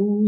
2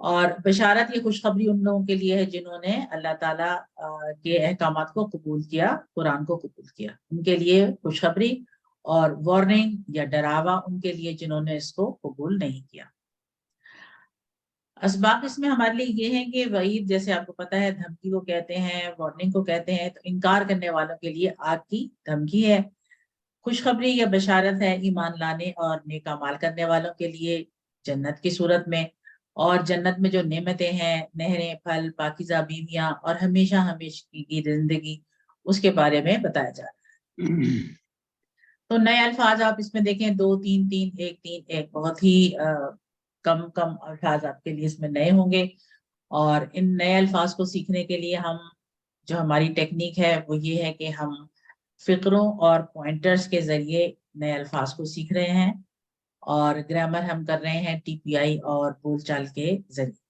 اور بشارت یہ خوشخبری ان لوگوں کے لیے ہے جنہوں نے اللہ تعالیٰ کے احکامات کو قبول کیا، قرآن کو قبول کیا، ان کے لیے خوشخبری، اور وارننگ یا ڈراوا ان کے لیے جنہوں نے اس کو قبول نہیں کیا۔ اسباق اس میں ہمارے لیے یہ ہیں کہ وعید، جیسے آپ کو پتہ ہے، دھمکی کو کہتے ہیں، وارننگ کو کہتے ہیں، تو انکار کرنے والوں کے لیے آگ کی دھمکی ہے۔ خوشخبری یا بشارت ہے ایمان لانے اور نیک اعمال کرنے والوں کے لیے جنت کی صورت میں، اور جنت میں جو نعمتیں ہیں، نہریں، پھل، پاکیزہ بیویاں اور ہمیشہ ہمیشہ کی زندگی، اس کے بارے میں بتایا جا رہا ہے۔ تو نئے الفاظ آپ اس میں دیکھیں، 2 3 3 1 3 1، بہت ہی کم الفاظ آپ کے لیے اس میں نئے ہوں گے، اور ان نئے الفاظ کو سیکھنے کے لیے جو ہماری ٹیکنیک ہے وہ یہ ہے کہ ہم فقروں اور پوائنٹرز کے ذریعے نئے الفاظ کو سیکھ رہے ہیں، اور گرامر ہم کر رہے ہیں ٹی پی آئی اور بول چال کے ذریعے،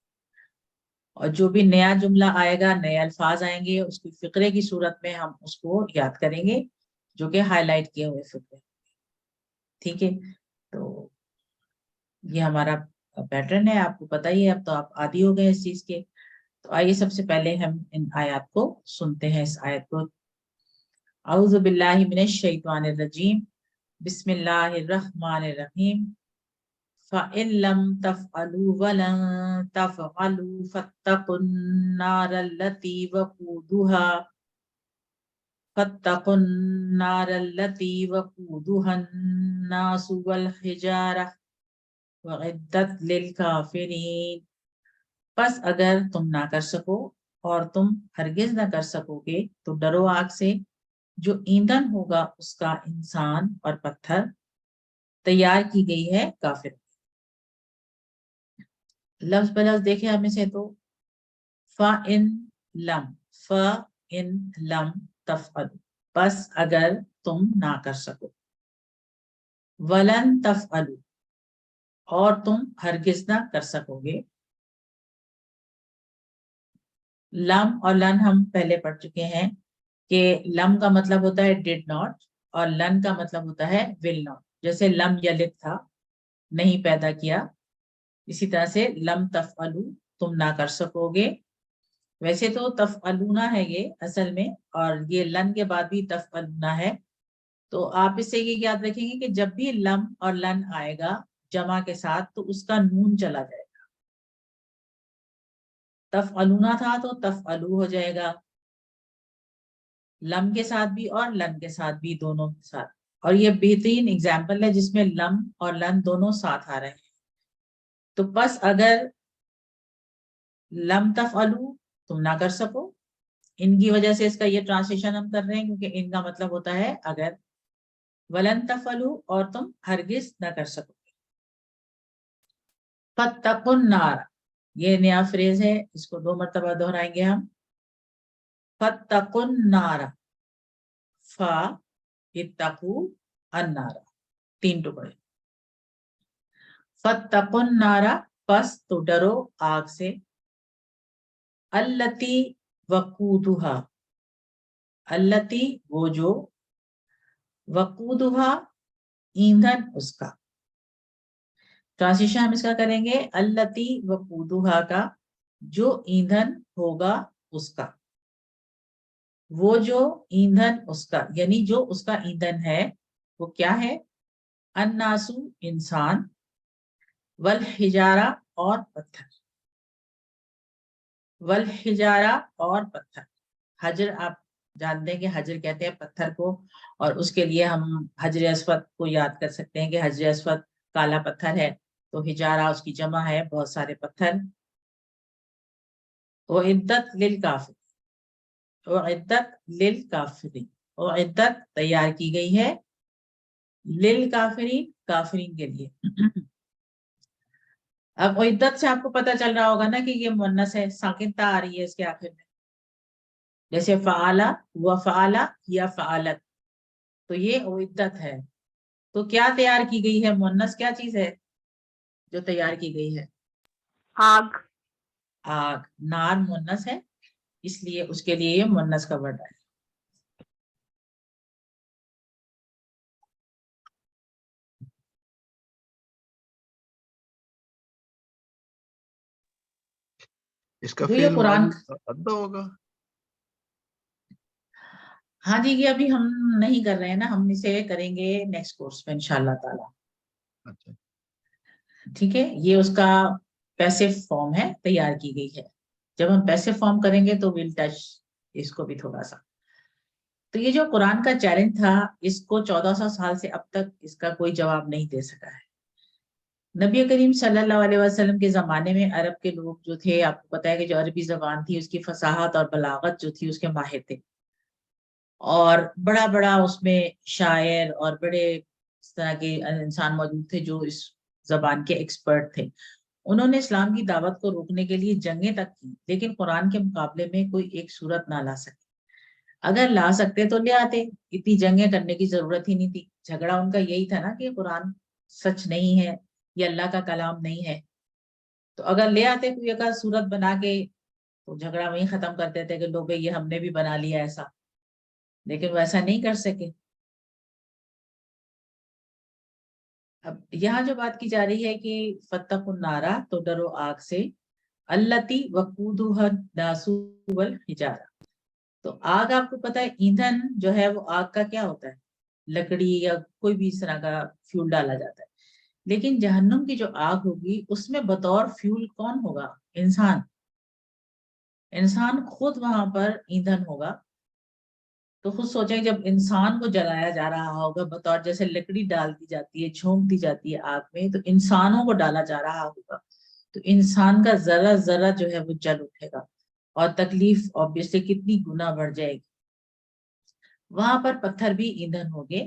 اور جو بھی نیا جملہ آئے گا، نئے الفاظ آئیں گے، اس کی فقرے کی صورت میں ہم اس کو یاد کریں گے، جو کہ ہائی لائٹ کیے ہوئے فقرے۔ ٹھیک ہے، تو یہ ہمارا پیٹرن ہے، آپ کو پتہ ہی ہے، اب تو آپ عادی ہو گئے اس چیز کے۔ تو آئیے سب سے پہلے ہم ان آیات کو سنتے ہیں۔ اس آیت کو، اعوذ باللہ من الشیطان الرجیم، بسم اللہ الرحمن الرحیم، فَإِن لَمْ تَفْعَلُوا وَلَن تَفْعَلُوا فَاتَّقُوا النَّارَ الَّتِي وَقُودُهَا النَّاسُ وَالْحِجَارَةُ وَأُعِدَّتْ لِلْكَافِرِينَ۔ پس اگر تم نہ کر سکو اور تم ہرگز نہ کر سکو گے تو ڈرو آگ سے جو ایندھن ہوگا اس کا انسان اور پتھر، تیار کی گئی ہے کافر۔ لفظ بلفظ دیکھیں ہمیں سے، تو فَإِن لَم تَفْعَلُوا، پس اگر تم نہ کر سکو، وَلَن تَفْعَلُوا، اور تم ہرگز نہ کر سکو گے۔ لم اور لن ہم پہلے پڑھ چکے ہیں کہ لم کا مطلب ہوتا ہے ڈیڈ ناٹ، اور لن کا مطلب ہوتا ہے ول ناٹ۔ جیسے لم یلد تھا، نہیں پیدا کیا، اسی طرح سے لم تفعلوا، تم نہ کر سکو گے۔ ویسے تو تفعلونا ہے یہ اصل میں، اور یہ لن کے بعد بھی تفعلونا ہے۔ تو آپ اس سے یہ یاد رکھیں گے کہ جب بھی لم اور لن آئے گا جمع کے ساتھ تو اس کا نون چلا جائے گا۔ تفعلونا تھا تو تفعلو ہو جائے گا، لم کے ساتھ بھی اور لن کے ساتھ بھی، دونوں کے ساتھ۔ اور یہ بہترین اگزامپل ہے جس میں لم اور لن دونوں ساتھ آ رہے ہیں۔ تو بس اگر لم تفعلو، تم نہ کر سکو، ان کی وجہ سے اس کا یہ ٹرانسلیشن ہم کر رہے ہیں کیونکہ ان کا مطلب ہوتا ہے اگر، ولن تفعلو، اور تم ہرگز نہ کر سکو۔ فَاتَّقُوا النَّارَ، یہ نیا فریز ہے، اس کو 2 مرتبہ دہرائیں گے ہم۔ فَاتَّقُوا النَّارَ، فا اتقوا النار، 3 ٹکڑے۔ فَاتَّقُوا النَّارَ، پس تو ڈرو آگ سے، الَّتِی وَقُودُهَا، الَّتِی وہ جو، وَقُودُهَا ایندھن اس کا۔ ٹرانسلیشن ہم اس کا کریں گے الَّتِی وَقُودُهَا کا، جو ایندھن ہوگا اس کا، وہ جو ایندھن اس کا، یعنی جو اس کا ایندھن ہے وہ کیا ہے؟ الناسو، انسان، والحجارہ، اور پتھر، والحجارہ، اور پتھر۔ حجر آپ جانتے ہیں کہ حجر کہتے ہیں پتھر کو، اور اس کے لیے ہم حجر اسود کو یاد کر سکتے ہیں کہ حجر اسود کالا پتھر ہے، تو حجارہ اس کی جمع ہے، بہت سارے پتھر۔ اعدت للکافرین، اعدت للکافرین، اعدت تیار کی گئی ہے، للکافرین، کافرین کے لیے۔ اب اعدت سے آپ کو پتہ چل رہا ہوگا نا کہ یہ مؤنث ہے، ساکن تا آ رہی ہے اس کے آخر میں، جیسے فعلا و فعلا یا فعلت، تو یہ اعدت ہے۔ تو کیا تیار کی گئی ہے؟ مؤنث کیا چیز ہے جو تیار کی گئی ہے؟ آگ۔ آگ۔ نار مؤنث ہے، اس لیے اس کے لیے یہ مؤنث کا ورڈ ہے۔ اس کا جو یہ فعل قرآن، ماضی ادہ ہوگا؟ ہاں جی یہ ابھی ہم نہیں کر رہے ہیں نا، ہم اسے کریں گے نیکسٹ کورس میں انشاءاللہ تعالی. اچھا ٹھیک ہے، یہ اس کا پیسو فارم ہے، تیار کی گئی ہے. جب ہم پیسو فارم کریں گے تو ویل ٹچ اس کو بھی تھوڑا سا. تو یہ جو قرآن کا چیلنج تھا، اس کو 1400 سال سے اب تک اس کا کوئی جواب نہیں دے سکا ہے. نبی کریم صلی اللہ علیہ وسلم کے زمانے میں عرب کے لوگ جو تھے، آپ کو پتا ہے کہ جو عربی زبان تھی اس کی فصاحت اور بلاغت جو تھی اس کے ماہر تھے، اور بڑا بڑا اس میں شاعر اور بڑے اس طرح کے انسان موجود تھے جو اس زبان کے ایکسپرٹ تھے. انہوں نے اسلام کی دعوت کو روکنے کے لیے جنگیں تک کی، لیکن قرآن کے مقابلے میں کوئی ایک صورت نہ لا سکے. اگر لا سکتے تو لے آتے، اتنی جنگیں کرنے کی ضرورت ہی نہیں تھی. جھگڑا ان کا یہی تھا نا کہ قرآن سچ نہیں ہے، یہ اللہ کا کلام نہیں ہے. تو اگر لے آتے کوئی ایک صورت بنا کے تو جھگڑا وہیں ختم کرتے تھے کہ لو بھائی یہ ہم نے بھی بنا لیا ایسا. لیکن وہ ایسا نہیں کر سکے. اب یہاں جو بات کی جا رہی ہے کہ فتقوا النار، تو ڈرو آگ سے، التی وقودها الناس والحجارہ. تو آگ آپ کو پتا ہے ایندھن جو ہے وہ آگ کا کیا ہوتا ہے، لکڑی یا کوئی بھی اس طرح کا فیول ڈالا جاتا ہے. لیکن جہنم کی جو آگ ہوگی اس میں بطور فیول کون ہوگا؟ انسان. انسان خود وہاں پر ایندھن ہوگا. تو خود سوچیں جب انسان کو جلایا جا رہا ہوگا بطور، جیسے لکڑی ڈال دی جاتی ہے، جھونک دی جاتی ہے آگ میں، تو انسانوں کو ڈالا جا رہا ہوگا. تو انسان کا ذرہ ذرہ جو ہے وہ جل اٹھے گا، اور تکلیف obviously کتنی گنا بڑھ جائے گی. وہاں پر پتھر بھی ایندھن ہوگے.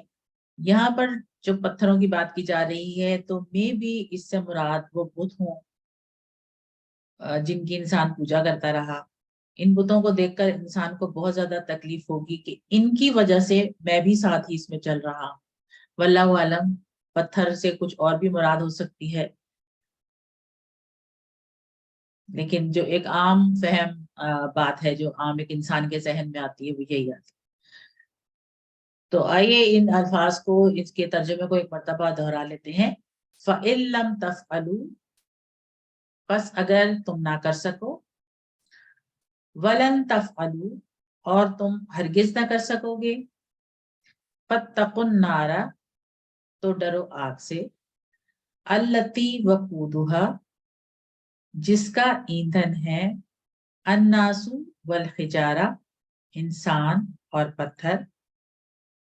یہاں پر جو پتھروں کی بات کی جا رہی ہے تو میں بھی اس سے مراد وہ بت ہوں جن کی انسان پوجا کرتا رہا. ان بتوں کو دیکھ کر انسان کو بہت زیادہ تکلیف ہوگی کہ ان کی وجہ سے میں بھی ساتھ ہی اس میں چل رہا ہوں. واللہ عالم، پتھر سے کچھ اور بھی مراد ہو سکتی ہے، لیکن جو ایک عام فہم بات ہے جو عام ایک انسان کے ذہن میں آتی ہے وہ یہی آتی ہے. تو آئیے ان الفاظ کو، اس کے ترجمے کو ایک مرتبہ دہرا لیتے ہیں. فَإِن لَمْ تَفْعَلُوا، پس اگر تم نہ کر سکو، وَلَن تَفْعَلُوا، اور تم ہرگز نہ کر سکو گے، فَاتَّقُوا النَّارَ، تو ڈرو آگ سے، الَّتِي وَقُودُهَا، جس کا ایندھن ہے، النَّاسُ وَالْحِجَارَةُ، انسان اور پتھر،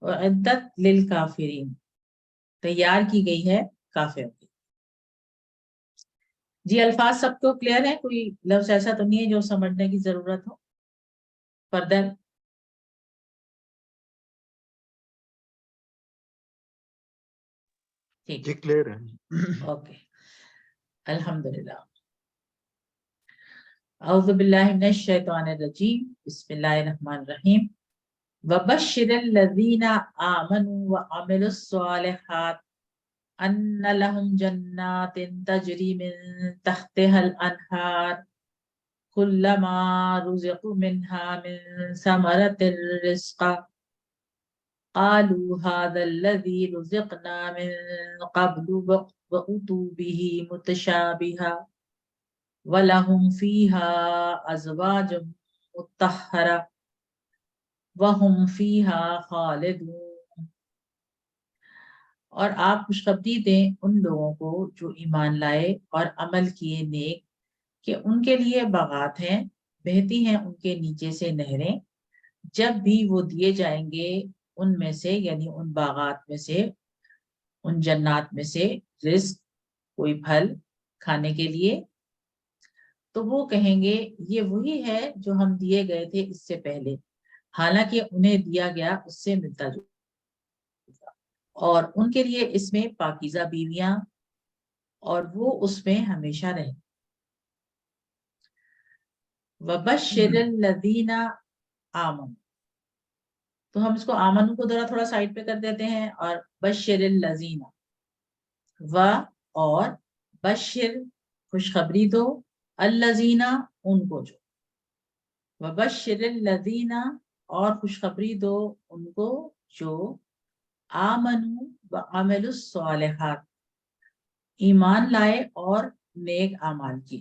وَعِدَّتْ لِلْكَافِرِينَ، تیار کی گئی ہے کافروں کی. جی الفاظ سب کو کلیئر ہے؟ کوئی لفظ ایسا تو نہیں ہے جو سمجھنے کی ضرورت ہو؟ فردر ٹھیک جی کلیئر ہے. اوکے الحمدللہ. اعوذ باللہ من الشیطان الرجیم، بسم اللہ الرحمن الرحیم. وبشر الذین آمنوا وعملوا الصالحات ان لهم جنات تجری من تحتها الانہار كلما رزقوا منها من ثمرة الرزق قالوا هذا الذي رزقنا من قبل وأتوا به متشابها وَلَهُمْ فِيهَا أَزْوَاجٌ مُطَهَّرَةٌ وَهُمْ فِيهَا خَالِدُونَ. اور آپ خوشخبری دیں ان لوگوں کو جو ایمان لائے اور عمل کیے نیک، کہ ان کے لیے باغات ہیں، بہتی ہیں ان کے نیچے سے نہریں، جب بھی وہ دیے جائیں گے ان میں سے، یعنی ان باغات میں سے، ان جنات میں سے، رزق، کوئی پھل کھانے کے لیے، تو وہ کہیں گے یہ وہی ہے جو ہم دیے گئے تھے اس سے پہلے، حالانکہ انہیں دیا گیا اس سے ملتا جلتا، اور ان کے لیے اس میں پاکیزہ بیویاں، اور وہ اس میں ہمیشہ رہیں. وَبَشِّرِ الَّذِينَ آمَنُوا، تو ہم اس کو آمنو کو ذرا تھوڑا سائڈ پہ کر دیتے ہیں، اور بشر الذین، و اور بشر خوشخبری دو، الذین ان کو جو، وبشر الذین اور خوشخبری دو ان کو جو، آمنوا وعملوا الصالحات ایمان لائے اور نیک اعمال کیے،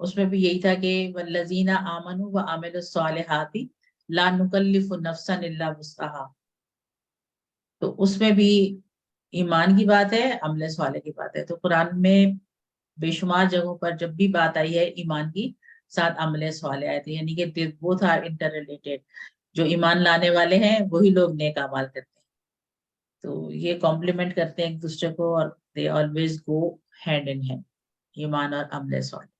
اس میں بھی یہی تھا کہ والذین آمنوا وعملوا الصالحات لا نکلف نفسا الا وسعها، تو اس میں بھی ایمان کی بات ہے، عمل صالح کی بات ہے. تو قرآن میں بے شمار جگہوں پر جب بھی بات آئی ہے ایمان کی، ساتھ عمل صالح آئے تھے، یعنی کہ بوتھ آر انٹر ریلیٹڈ. جو ایمان لانے والے ہیں وہی لوگ نیک اعمال کرتے ہیں، تو یہ کمپلیمنٹ کرتے ہیں ایک دوسرے کو، اور they always go hand in hand, ایمان اور عمل صالح.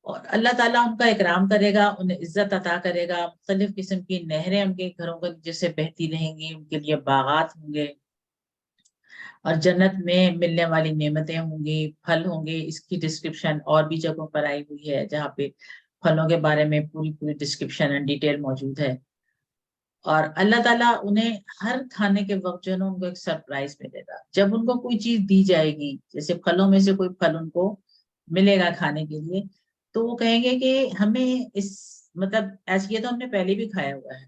اور اللہ تعالیٰ ان کا اکرام کرے گا، انہیں عزت عطا کرے گا، مختلف قسم کی نہریں ان کے گھروں کے نیچے سے بہتی رہیں گی، ان کے لیے باغات ہوں گے، اور جنت میں ملنے والی نعمتیں ہوں گی، پھل ہوں گے. اس کی ڈسکرپشن اور بھی جگہوں پر آئی ہوئی ہے جہاں پہ پھلوں کے بارے میں پوری ڈسکرپشن اینڈ ڈیٹیل موجود ہے. اور اللہ تعالیٰ انہیں ہر کھانے کے وقت جو ہے نا ان کو ایک سرپرائز ملے گا. جب ان کو کوئی چیز دی جائے گی، جیسے پھلوں میں سے کوئی پھل ان کو ملے گا کھانے کے لیے، تو وہ کہیں گے کہ ہمیں اس مطلب ایسے یہ تو ہم نے پہلے بھی کھایا ہوا ہے،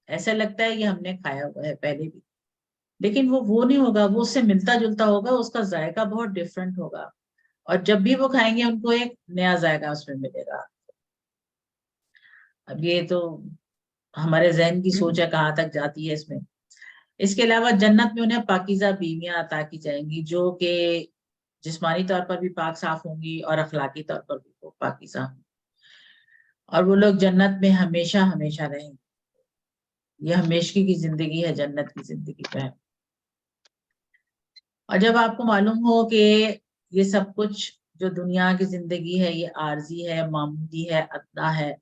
ایسا لگتا ہے کہ ہم نے کھایا ہوا ہے پہلے بھی، لیکن وہ نہیں ہوگا، وہ اس سے ملتا جلتا ہوگا، اس کا ذائقہ بہت ڈفرینٹ ہوگا، اور جب بھی وہ کھائیں گے ان کو ایک نیا ذائقہ اس میں ملے گا. اب یہ تو ہمارے ذہن کی سوچ ہے کہاں تک جاتی ہے اس میں. اس کے علاوہ جنت میں انہیں پاکیزہ بیویاں عطا کی جائیں گی، جو کہ جسمانی طور پر بھی پاک صاف ہوں گی اور اخلاقی طور پر بھی وہ پاکیزہ ہوں گی، اور وہ لوگ جنت میں ہمیشہ ہمیشہ رہیں گے. یہ ہمیشگی کی زندگی ہے، جنت کی زندگی پہ. اور جب آپ کو معلوم ہو کہ یہ سب کچھ جو دنیا کی زندگی ہے یہ عارضی ہے، معمولی ہے، ادنا ہے،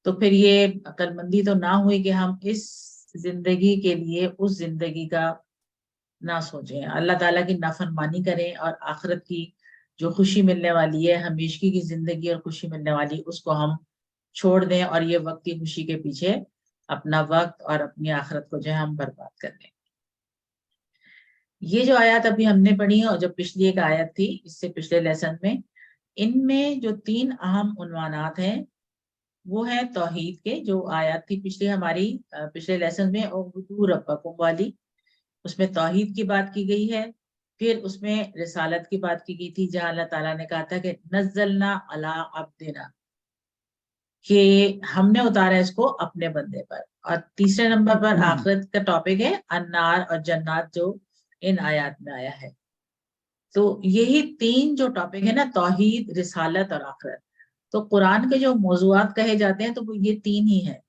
تو پھر یہ عقل مندی تو نہ ہوئی کہ ہم اس زندگی کے لیے اس زندگی کا نہ سوچیں، اللہ تعالیٰ کی نافرمانی کریں، اور آخرت کی جو خوشی ملنے والی ہے، ہمیشگی کی زندگی اور خوشی ملنے والی، اس کو ہم چھوڑ دیں، اور یہ وقتی خوشی کے پیچھے اپنا وقت اور اپنی آخرت کو جو ہے ہم برباد کر دیں. یہ جو آیات ابھی ہم نے پڑھی اور جو پچھلی ایک آیت تھی اس سے پچھلے لیسن میں، ان میں جو 3 اہم عنوانات ہیں وہ ہے توحید کے، جو آیات تھی پچھلی ہماری پچھلے لیسن میں، اعبدوا ربکم والی، اس میں توحید کی بات کی گئی ہے. پھر اس میں رسالت کی بات کی گئی تھی، جہاں اللہ تعالیٰ نے کہا تھا کہ نزلنا علی عبدنا، کہ ہم نے اتارا اس کو اپنے بندے پر. اور تیسرے نمبر پر آخرت کا ٹاپک ہے النار اور جنات، جو ان آیات میں آیا ہے. تو یہی 3 جو ٹاپک ہے نا، توحید، رسالت اور آخرت، تو قرآن کے جو موضوعات کہے جاتے ہیں تو وہ یہ 3 ہی ہیں،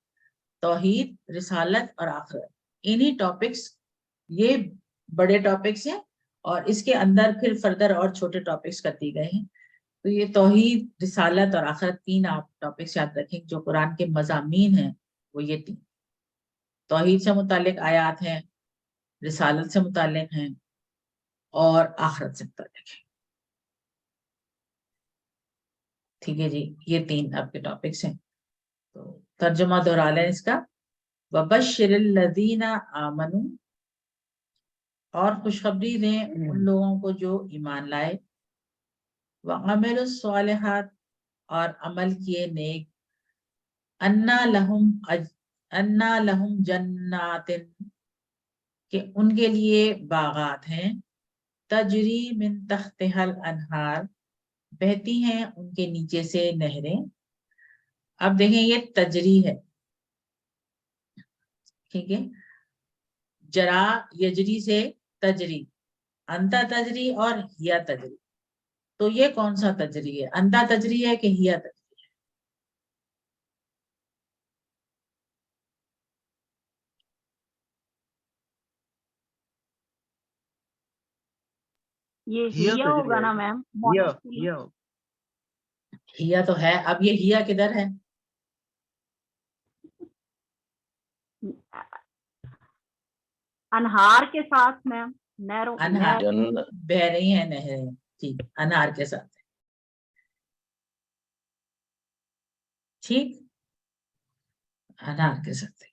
توحید، رسالت اور آخرت. انہی ٹاپکس یہ بڑے ٹاپکس ہیں، اور اس کے اندر پھر فردر اور چھوٹے ٹاپکس کر دی گئے ہیں. تو یہ توحید، رسالت اور آخرت 3 آپ ٹاپکس یاد رکھیں جو قرآن کے مضامین ہیں، وہ یہ 3. توحید سے متعلق آیات ہیں، رسالت سے متعلق ہیں، اور آخرت سے متعلق ہیں. ٹھیک ہے جی، یہ 3 آپ کے ٹاپکس ہیں. تو ترجمہ دہرا لیں اس کا. وَبَشِّرِ الَّذِينَ آمَنُوا، اور خوشخبری دیں ان لوگوں کو جو ایمان لائے، وَعَمِلُوا الصَّالِحَاتِ، اور عمل کیے نیک، اَنَّا لَهُمْ جَنَّاتٍ، کہ ان کے لیے باغات ہیں، تجری من تحتها الانہار، بہتی ہیں ان کے نیچے سے نہریں. اب دیکھیں یہ تجری ہے، ٹھیک ہے، جرا یجری سے تجری، انتا تجری اور ہیا تجری. تو یہ کون سا تجری ہے، انتا تجری ہے کہ ہیا تجری؟ یہ ہیا ہوگا نا میم، ہیا تو ہے. اب یہ ہیا کدھر ہے؟ انہار کے ساتھ میم، نہروں، انہار بہ رہی ہیں نہریں، ٹھیک، انہار کے ساتھ، ٹھیک، انہار کے ساتھ.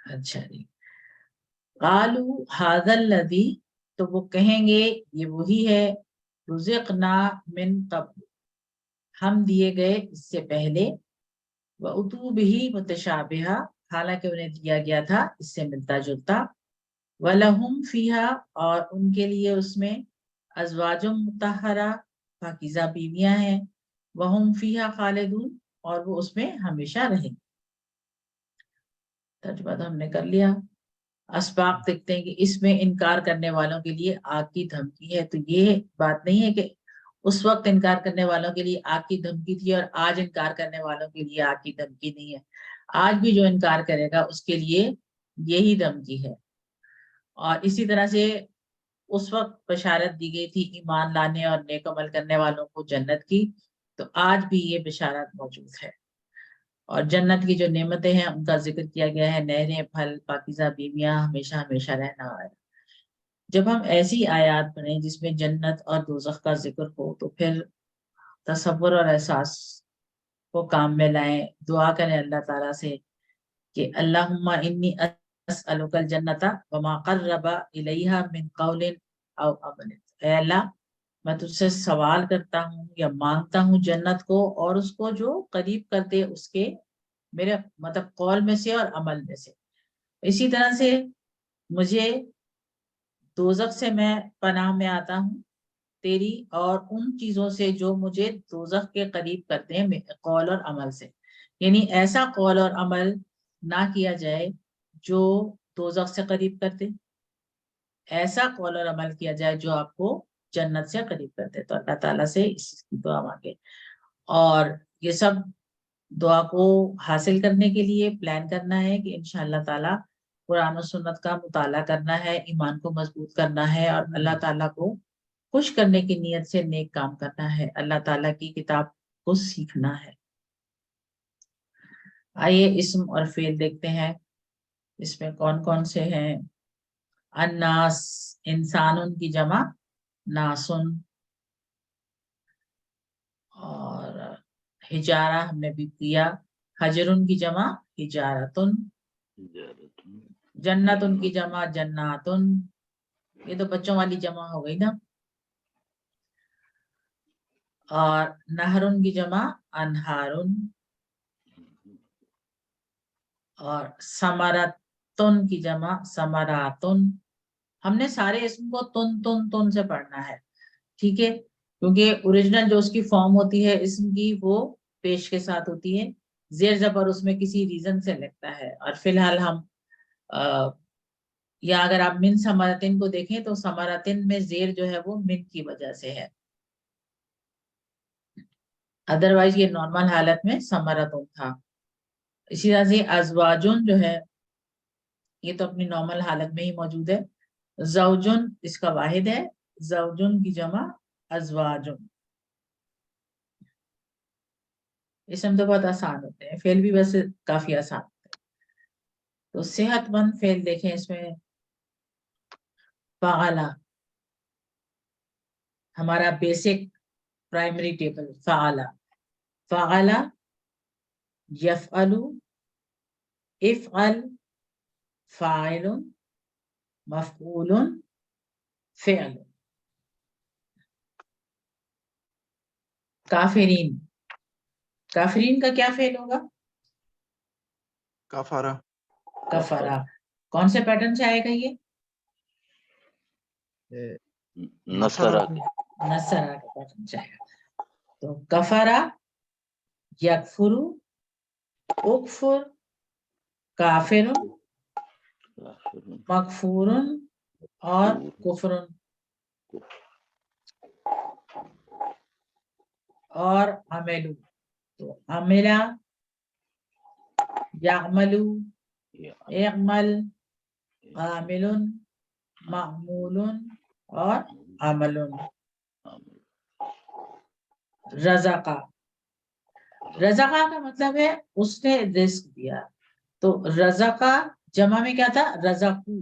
اچھا جی. قالوا ھذا الذی، تو وہ کہیں گے یہ وہی ہے، رزقنا من قبل، ہم دیے گئے اس سے پہلے، وَأُتُوا بِهِ متشابہا، حالانکہ انہیں دیا گیا تھا اس سے ملتا جلتا، وَلَهُمْ فِيهَا، اور ان کے لیے اس میں، ازواج مطہرہ، پاکیزہ بیویاں ہیں، وہم فیہا خالدون، اور وہ اس میں ہمیشہ رہیں گے۔ ترجمہ تو ہم نے کر لیا۔ اسباق دیکھتے ہیں کہ اس میں انکار کرنے والوں کے لیے آگ کی دھمکی ہے۔ تو یہ بات نہیں ہے کہ اس وقت انکار کرنے والوں کے لیے آگ کی دھمکی تھی اور آج انکار کرنے والوں کے لیے آگ کی دھمکی نہیں ہے۔ آج بھی جو انکار کرے گا اس کے لیے یہی دھمکی ہے۔ اور اسی طرح سے اس وقت بشارت دی گئی تھی ایمان لانے اور نیک عمل کرنے والوں کو جنت کی، تو آج بھی یہ بشارت موجود ہے۔ اور جنت کی جو نعمتیں ہیں ان کا ذکر کیا گیا ہے، نہریں، پھل، پاکیزہ بیویاں، ہمیشہ ہمیشہ رہنا ہے۔ جب ہم ایسی آیات پڑھیں جس میں جنت اور دوزخ کا ذکر ہو تو پھر تصور اور احساس کو کام میں لائیں، دعا کریں اللہ تعالیٰ سے کہ اللہم انی اسألک الجنت وما قرب الیہا من قول او عمل۔ اے اللہ، میں تجھ سے سوال کرتا ہوں یا مانگتا ہوں جنت کو اور اس کو جو قریب کرتے اس کے میرے مطلب قول میں سے اور عمل میں سے۔ اسی طرح سے مجھے دوزخ سے میں پناہ میں آتا ہوں تیری اور ان چیزوں سے جو مجھے دوزخ کے قریب کرتے ہیں قول اور عمل سے، یعنی ایسا قول اور عمل نہ کیا جائے جو دوزخ سے قریب کرتے، ایسا قول اور عمل کیا جائے جو آپ کو جنت سے قریب کرتے۔ تو اللہ تعالیٰ سے اس کی دعا مانگے، اور یہ سب دعا کو حاصل کرنے کے لیے پلان کرنا ہے کہ انشاءاللہ تعالیٰ قرآن و سنت کا مطالعہ کرنا ہے، ایمان کو مضبوط کرنا ہے، اور اللہ تعالیٰ کو خوش کرنے کی نیت سے نیک کام کرنا ہے، اللہ تعالیٰ کی کتاب کو سیکھنا ہے۔ آئیے اسم اور فعل دیکھتے ہیں، اس میں کون کون سے ہیں۔ الناس، انسان کی جمع ناسن، اور ہجارہ ہم نے بھی کیا، حجرن کی جمع ہجارتن، جنتن کی جمع جناتن، یہ تو بچوں والی جمع ہو گئی نا، اور نہرن کی جمع انہارن، اور ثمرتن کی جمع ثمراتن۔ ہم نے سارے اسم کو تن تن تن سے پڑھنا ہے، ٹھیک ہے، کیونکہ اوریجنل جو اس کی فارم ہوتی ہے اسم کی وہ پیش کے ساتھ ہوتی ہے، زیر زبر اس میں کسی ریزن سے لگتا ہے۔ اور فی الحال ہم یا اگر آپ من ثمرتن کو دیکھیں تو ثمرتن میں زیر جو ہے وہ من کی وجہ سے ہے، ادروائز یہ نارمل حالت میں ثمرتن تھا۔ اسی طرح سے ازواجن جو ہے یہ تو اپنی نارمل حالت میں ہی موجود ہے، زوجن اس کا واحد ہے، زوجن کی جمع ازواجن۔ اسم تو بہت آسان ہوتے ہیں، فعل بھی ویسے کافی آسان ہوتے ہیں۔ تو صحت مند فعل دیکھیں، اس میں فعلا ہمارا بیسک پرائمری ٹیبل، فعلا، فعلا، یفعلو، افعل، فاعل، مفعول، فعل۔ کافرین، کافرین کا کیا فعل ہوگا؟ کفارہ، کفرا۔ کون سے پیٹرن سے آئے گا یہ؟ نصرہ کے نصرہ کا پیٹرن سے آئے گا۔ تو کفرا، یکفر، اکفر، کافر، مغفور اور کفر، اور عملو۔ تو عملہ، یعملو، اعمل، عامل، معمول اور عمل۔ رزقا، رزقا کا مطلب ہے اس نے رزق دیا، تو رزقا جمع میں کیا تھا؟ رزقو،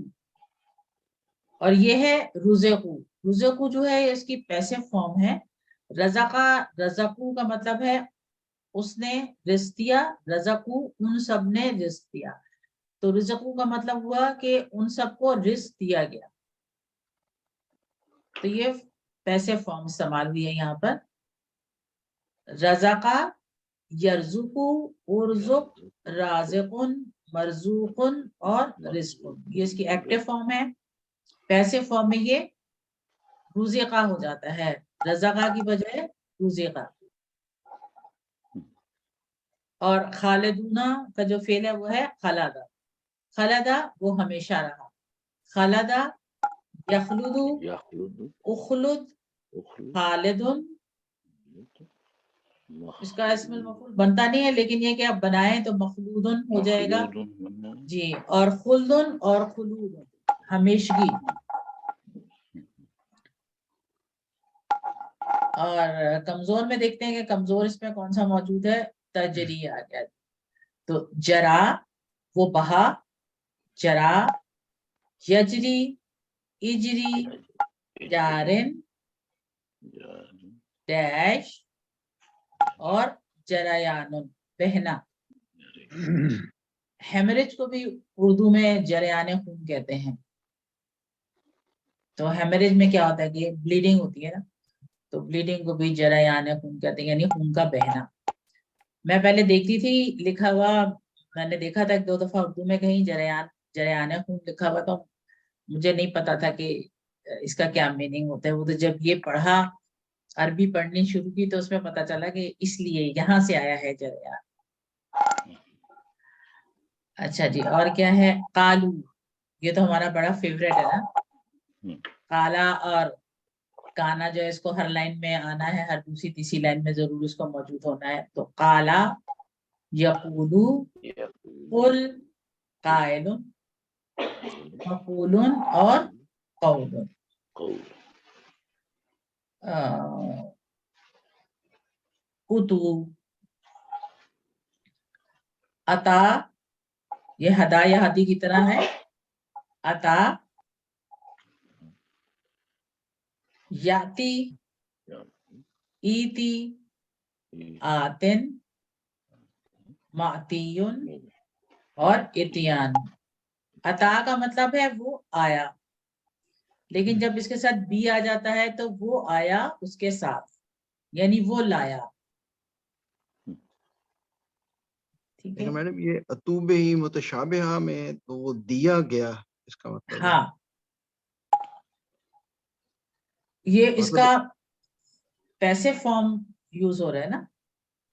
اور یہ ہے رزقو۔ رزقو جو ہے اس کی پیسو فارم ہے، رزقا رزقو کا مطلب ہے اس نے رزق دیا، رزقو ان سب نے رزق دیا، تو رزقو کا مطلب ہوا کہ ان سب کو رزق دیا گیا، تو یہ پیسے فارم استعمال ہوئی ہے یہاں پر۔ رزقا، یرزقو، ارزق، رازقن، مرزوقن اور رزقن، یہ اس کی ایکٹیو فارم ہے۔ پیسے فارم میں یہ رزقا ہو جاتا ہے، رزقا کی بجائے رزقا۔ اور خالدونا کا جو فعل ہے وہ ہے خلدا. خلدا وہ ہمیشہ رہا. خلدا یخلدو یخلد اخلد اخلد خالدن. اس کا اسم المفعول بنتا نہیں ہے لیکن یہ کہ آپ بنائیں تو مخلودن ہو جائے گا جی. اور خلدن اور خلود ہمیشگی. اور کمزور میں دیکھتے ہیں کہ کمزور اس میں کون سا موجود ہے. تجری آ گیا. تو جرا وہ بہا. جرا یجری اجری جارن ڈیش اور جریان بہنا. ہیمریج کو بھی اردو میں جریان خون کہتے ہیں. تو ہیمریج میں کیا ہوتا ہے کہ بلیڈنگ ہوتی ہے نا, تو بلیڈنگ کو بھی جریان خون کہتے ہیں, یعنی خون کا بہنا. میں پہلے دیکھتی تھی لکھا ہوا, میں نے دیکھا تھا 1-2 دفعہ اردو میں کہیں جریان خون لکھا ہوا, تو مجھے نہیں پتا تھا کہ اس کا کیا میننگ ہوتا ہے. وہ تو جب یہ پڑھا, عربی پڑھنی شروع کی, تو اس میں پتا چلا کہ اس لیے یہاں سے آیا ہے جریان. اچھا جی, اور کیا ہے قالو. یہ تو ہمارا بڑا فیوریٹ ہے نا. کالا اور کانا جو ہے اس کو ہر لائن میں آنا ہے, ہر دوسری تیسری لائن میں ضرور اس کو موجود ہونا ہے. تو کالا یقولو قل قائل مقول اور قول. اتو عطا یہ ہدا یا ہدی کی طرح ہے. عطا یاتی ایتی آتن معتیون اور اتیان. عطا کا مطلب ہے وہ آیا, لیکن جب اس کے ساتھ بھی آ جاتا ہے تو وہ آیا اس کے ساتھ, یعنی وہ لایا. ٹھیک ہے لیکن میڈم یہ اتوبہ ہی متشابہہ میں تو وہ دیا گیا, اس کا مطلب ہے ہاں, یہ اس مطلب کا پیسے فارم یوز ہو رہا ہے نا,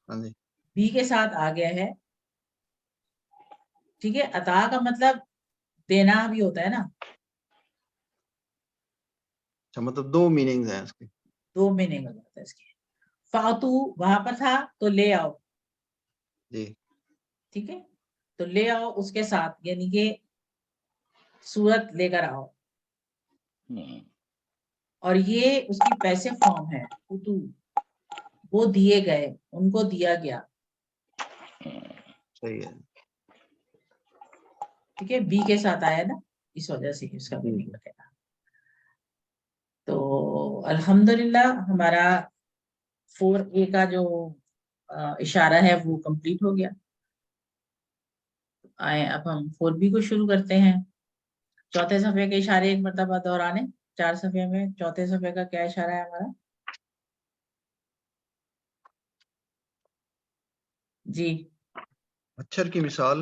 ہاں جی بی کے ساتھ آ گیا ہے. ٹھیک ہے, عطا کا مطلب دینا بھی ہوتا ہے نا. اچھا, مطلب 2 میننگز ہیں اس کے. 2 میننگ ہو جاتا ہے اس کے. فاتو وہاں پر تھا تو لے آؤ. جی ٹھیک ہے, تو لے آؤ اس کے ساتھ, یعنی کہ صورت لے کر آؤ. اور یہ اس کی پیسے فارم ہے. اتو وہ دیے گئے, ان کو دیا گیا. صحیح ہے. ٹھیک ہے, بی کے ساتھ آیا نا, اس وجہ سے اس کا میننگ بتایا. تو الحمدللہ ہمارا 4A کا جو اشارہ ہے وہ کمپلیٹ ہو گیا. آئے اب ہم 4B کو شروع کرتے ہیں. چوتھے صفحے کے اشارے ایک مرتبہ دہرانے. 4 صفحے میں چوتھے صفحے کا کیا اشارہ ہے ہمارا؟ جی مچھر کی مثال.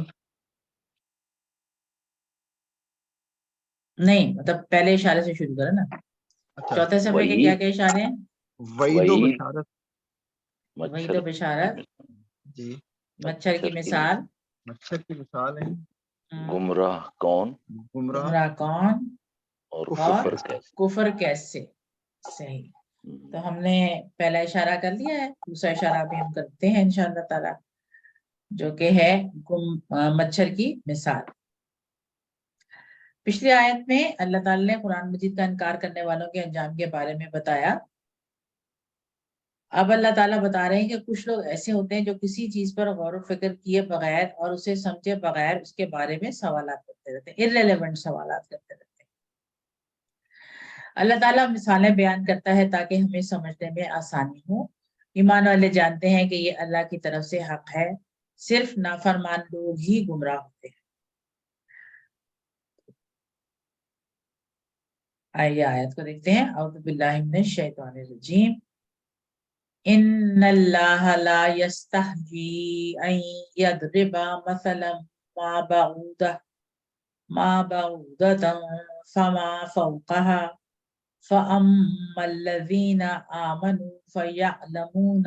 نہیں, مطلب پہلے اشارے سے شروع کریں نا. اچھا, چوتھے صفحے کے کیا کیا اشارے ہیں؟ وعید و بشارت. وعید و بشارت, جی مچھر کی مثال, مچھر کی مثال ہے, گمراہ کون, گمراہ کون, اور اور کفر کیسے. کفر کیسے. صحیح. تو ہم نے پہلا اشارہ کر لیا ہے, دوسرا اشارہ بھی ہم کرتے ہیں انشاءاللہ تعالی, جو کہ ہے مچھر کی مثال. پچھلی آیت میں اللہ تعالی نے قرآن مجید کا انکار کرنے والوں کے انجام کے بارے میں بتایا. اب اللہ تعالیٰ بتا رہے ہیں کہ کچھ لوگ ایسے ہوتے ہیں جو کسی چیز پر غور و فکر کیے بغیر اور اسے سمجھے بغیر اس کے بارے میں سوالات کرتے رہتے ہیں, irrelevant سوالات کرتے رہتے ہیں. اللہ تعالیٰ مثالیں بیان کرتا ہے تاکہ ہمیں سمجھنے میں آسانی ہو. ایمان والے جانتے ہیں کہ یہ اللہ کی طرف سے حق ہے, صرف نافرمان لوگ ہی گمراہ ہوتے ہیں. آئیے آیت کو دیکھتے ہیں. اعوذ باللہ من الشیطان الرجیم. ان اللہ لا یستحیی ان یضرب مثلا ما بعودۃ فما فوقها فاما الذین آمنوا فیعلمون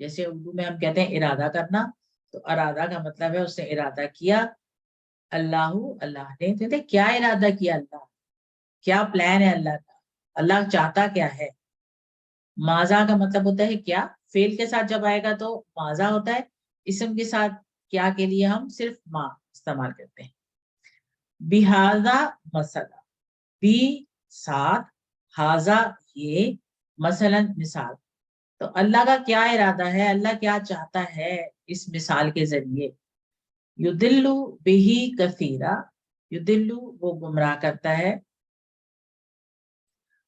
جیسے اردو میں ہم کہتے ہیں ارادہ کرنا، تو ارادہ کا مطلب ہے اس نے ارادہ کیا، اللہ نے کیا ارادہ کیا، اللہ کیا پلان ہے اللہ کا، اللہ چاہتا کیا ہے۔ ماضا کا مطلب ہوتا ہے کیا، فعل کے ساتھ جب آئے گا تو ماضا ہوتا ہے، اسم کے ساتھ کیا کے لیے ہم صرف ما استعمال کرتے ہیں۔ بہذا مسئلہ، بھی ساتھ، ہاضا یہ، مثلا مثال، تو اللہ کا کیا ارادہ ہے، اللہ کیا چاہتا ہے اس مثال کے ذریعے۔ یدلو بہی کثیرا، یدلو وہ گمراہ کرتا ہے،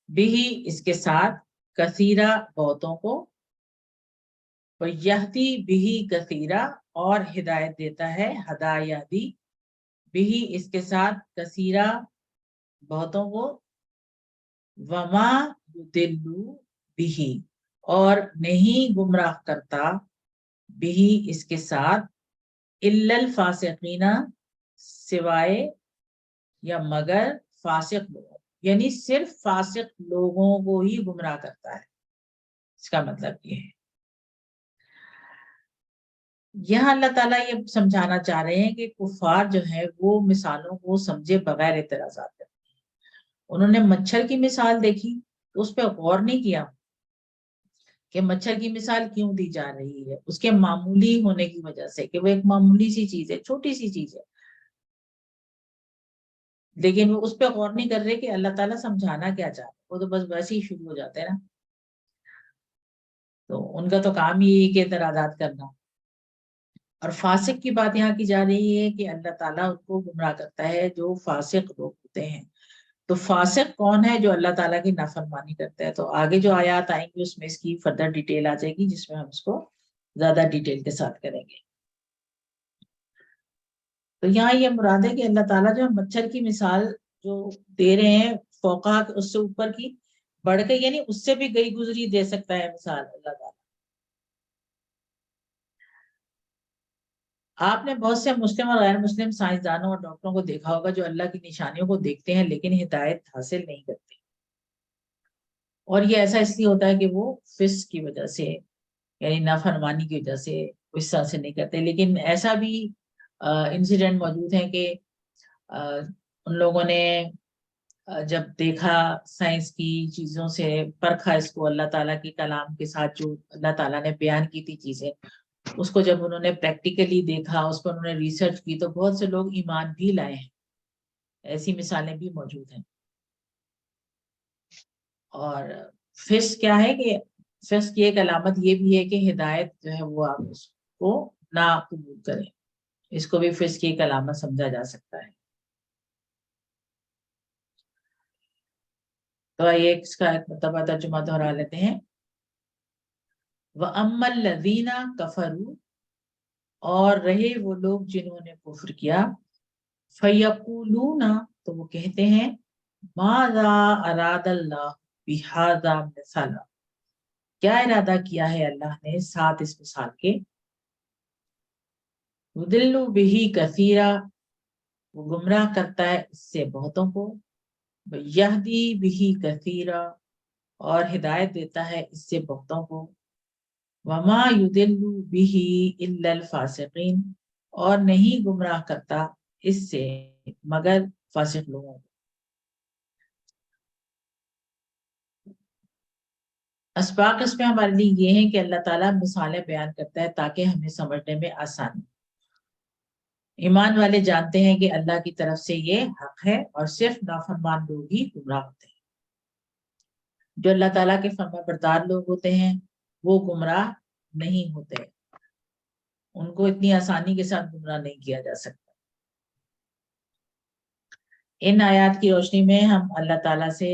بہی اس کے ساتھ، کثیرا بہتوں کو، یہدی بہی کثیرا اور ہدایت دیتا ہے، ہدا یہدی بہی اس کے ساتھ، کثیرا بہتوں کو، وما یدلو بہی اور نہیں گمراہ کرتا، بہی اس کے ساتھ، الا الفاسقین سوائے یا مگر فاسق لوگوں، یعنی صرف فاسق لوگوں کو ہی گمراہ کرتا ہے، اس کا مطلب یہ ہے۔ یہاں اللہ تعالیٰ یہ سمجھانا چاہ رہے ہیں کہ کفار جو ہے وہ مثالوں کو سمجھے بغیر اعتراضات کرتے ہیں۔ انہوں نے مچھر کی مثال دیکھی تو اس پہ غور نہیں کیا کہ مچھر کی مثال کیوں دی جا رہی ہے، اس کے معمولی ہونے کی وجہ سے، کہ وہ ایک معمولی سی چیز ہے، چھوٹی سی چیز ہے، لیکن وہ اس پہ غور نہیں کر رہے کہ اللہ تعالیٰ سمجھانا کیا چاہتا ہے، وہ تو بس ویسے ہی شروع ہو جاتے ہیں نا۔ تو ان کا تو کام ہی ہے کہ اعتراضات کرنا۔ اور فاسق کی بات یہاں کی جا رہی ہے کہ اللہ تعالیٰ ان کو گمراہ کرتا ہے جو فاسق لوگ ہوتے ہیں۔ تو فاسق کون ہے؟ جو اللہ تعالیٰ کی نافرمانی کرتا ہے۔ تو آگے جو آیات آئیں گی اس میں اس کی فردر ڈیٹیل آ جائے گی، جس میں ہم اس کو زیادہ ڈیٹیل کے ساتھ کریں گے۔ تو یہاں یہ مراد ہے کہ اللہ تعالیٰ جو مچھر کی مثال جو دے رہے ہیں، فوقہ اس سے اوپر کی بڑھ کے، یعنی اس سے بھی گئی گزری دے سکتا ہے مثال اللہ تعالیٰ۔ آپ نے بہت سے مسلم اور غیر مسلم سائنسدانوں اور ڈاکٹروں کو دیکھا ہوگا جو اللہ کی نشانیوں کو دیکھتے ہیں لیکن ہدایت حاصل نہیں کرتے، اور یہ ایسا اس لیے ہوتا ہے کہ وہ فسق کی وجہ سے، یعنی نافرمانی کی وجہ سے اس طرح سے نہیں کرتے۔ لیکن ایسا بھی انسیڈنٹ موجود ہے کہ ان لوگوں نے جب دیکھا سائنس کی چیزوں سے پرکھا اس کو، اللہ تعالیٰ کے کلام کے ساتھ جو اللہ تعالیٰ نے بیان کی تھی چیزیں، اس کو جب انہوں نے پریکٹیکلی دیکھا، اس پر انہوں نے ریسرچ کی، تو بہت سے لوگ ایمان بھی لائے ہیں۔ ایسی مثالیں بھی موجود ہیں۔ اور فسق کیا ہے کہ فسق کی ایک علامت یہ بھی ہے کہ ہدایت جو ہے وہ آپ اس کو نہ قبول کریں، اس کو بھی فسق کی ایک علامت سمجھا جا سکتا ہے۔ تو آئیے اس کا ایک مرتبہ ترجمہ دہرا لیتے ہیں۔ وَأَمَّا الَّذِينَ كَفَرُوا اور رہے وہ لوگ جنہوں نے کفر کیا، فَيَقُولُونَ تو وہ کہتے ہیں، مَاذَا أَرَادَ اللَّهُ بِهَذَا مِثَلًا کیا ارادہ کیا ہے اللہ نے ساتھ اس مثال کے، يُضِلُّ بِهِ كَثِيرًا وہ گمراہ کرتا ہے اس سے بہتوں کو، يَهْدِي بِهِ كَثِيرًا اور ہدایت دیتا ہے اس سے بہتوں کو، وما يُضِلُّ بِهِ إِلَّا الْفَاسِقِينَ اور نہیں گمراہ کرتا اس سے مگر فاسق لوگوں کو۔ اسباق اس میں ہمارے لیے یہ ہیں کہ اللہ تعالیٰ مثالیں بیان کرتا ہے تاکہ ہمیں سمجھنے میں آسانی۔ ایمان والے جانتے ہیں کہ اللہ کی طرف سے یہ حق ہے اور صرف نافرمان لوگ ہی گمراہ ہوتے ہیں۔ جو اللہ تعالیٰ کے فرما بردار لوگ ہوتے ہیں وہ گمراہ نہیں ہوتے، ان کو اتنی آسانی کے ساتھ گمراہ نہیں کیا جا سکتا۔ ان آیات کی روشنی میں ہم اللہ تعالیٰ سے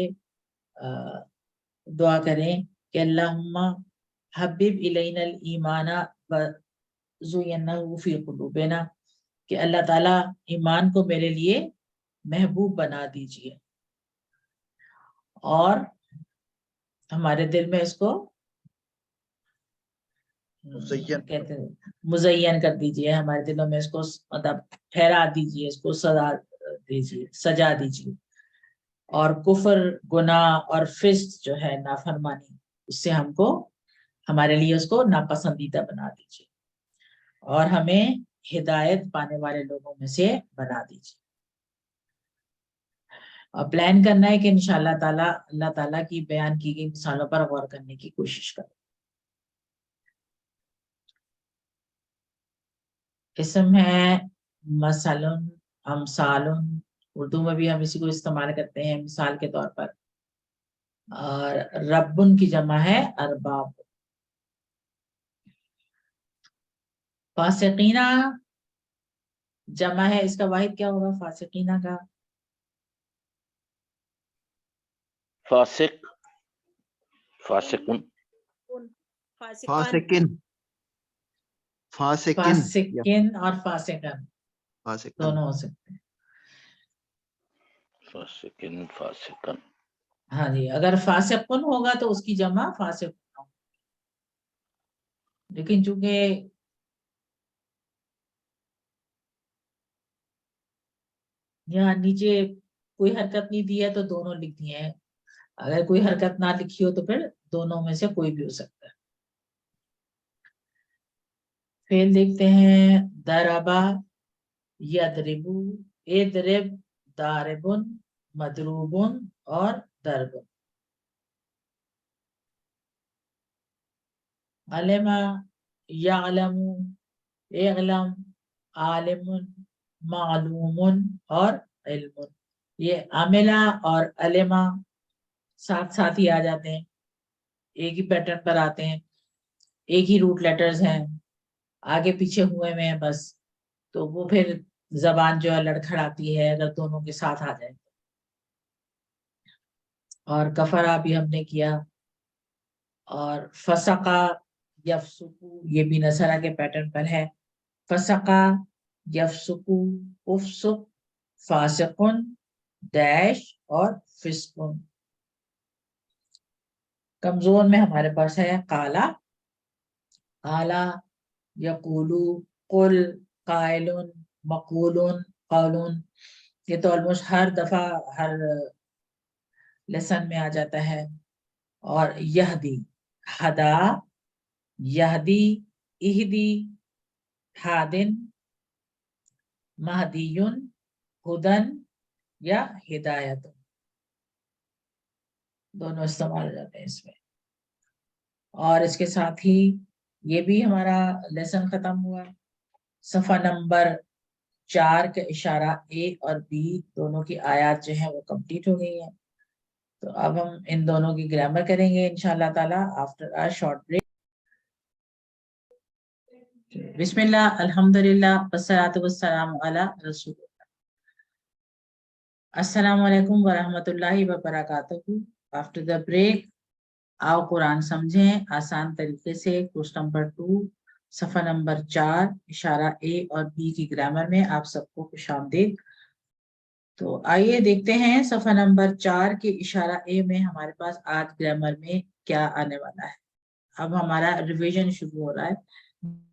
دعا کریں کہ اللہم حبب الینا الایمان وزینہ فی قلوبنا، کہ اللہ تعالیٰ ایمان کو میرے لیے محبوب بنا دیجئے اور ہمارے دل میں اس کو مزین کر دیجئے، ہمارے دلوں میں اس کو مطلب ٹھہرا دیجئے، اس کو سجا دیجئے، اور کفر، گناہ اور فسق جو ہے نافرمانی، اس سے ہم کو ہمارے لیے اس کو ناپسندیدہ بنا دیجیے اور ہمیں ہدایت پانے والے لوگوں میں سے بنا دیجیے. اور پلان کرنا ہے کہ انشاءاللہ تعالیٰ اللہ تعالیٰ کی بیان کی گئی مثالوں پر غور کرنے کی کوشش کریں. اسم ہے مثلاً، امثال، اردو میں بھی ہم اسی کو استعمال کرتے ہیں مثال کے طور پر. اور ربن کی جمع ہے ارباب. فاسقینہ جمع ہے، اس کا واحد کیا ہوگا فاسقینہ کا؟ فاسق، فاسقن، فاسقن، فاسقن، فاسقن اور فاسقن فاسقن. دونوں ہو سکتے ہیں. فاسقن، فاسقن. ہاں جی، اگر فاسقن ہوگا تو اس کی جمع فاسق ہوگا. لیکن چونکہ یہاں نیچے کوئی حرکت نہیں دی ہے تو دونوں لکھ دیے ہیں. اگر کوئی حرکت نہ لکھی ہو تو پھر دونوں میں سے کوئی بھی ہو سکتا ہے. فعل دیکھتے ہیں. ضربا، یضربو، اضرب، ضاربن، مضروبن اور ضربن. علم، یعلم، اعلم، عالم، معلوم اور علم. یہ عاملہ اور علمہ ساتھ ساتھ ہی آ جاتے ہیں، ایک ہی پیٹرن پر آتے ہیں، ایک ہی روٹ لیٹرز ہیں، آگے پیچھے ہوئے میں ہیں بس. تو وہ پھر زبان جو ہے لڑکھڑاتی ہے اگر دونوں کے ساتھ آ جائے. اور کفرا بھی ہم نے کیا. اور فسقا، یفسقو یہ بھی نصرہ کے پیٹرن پر ہے. فسقا، یفسقو، افسق، فاسقن، ڈیش اور فسقن. کمزور میں ہمارے پاس ہے قالا، قالا، یقولو، قل، قائلن، مقولن، قولن. یہ تو آلموسٹ ہر دفعہ ہر لیسن میں آ جاتا ہے. اور یہدی، ہدا، یہدی، اہدی، ہادن، مہدیون، ہدن یا ہدایت، دونوں استعمال ہو جاتے ہیں اس میں. اور اس کے ساتھ ہی یہ بھی ہمارا لیسن ختم ہوا. صفحہ نمبر 4 کا اشارہ اے اور بی دونوں کی آیات جو ہیں وہ کمپلیٹ ہو گئی ہیں. تو اب ہم ان دونوں کی گرامر کریں گے انشاءاللہ تعالی آفٹر ا شارٹ بریک. بسم اللہ، الحمدللہ، والصلاۃ والسلام علی رسول اللہ. السلام علیکم ورحمۃ اللہ وبرکاتہ. آفٹر دا بریک آؤ قرآن سمجھیں آسان طریقے سے. کوسٹ نمبر 2 صفحہ نمبر 4 اشارہ اے اور بی کی گرامر میں آپ سب کو خوش آمدید. تو آئیے دیکھتے ہیں صفحہ نمبر 4 کے اشارہ اے میں ہمارے پاس آج گرامر میں کیا آنے والا ہے. اب ہمارا ریویژن شروع ہو رہا ہے.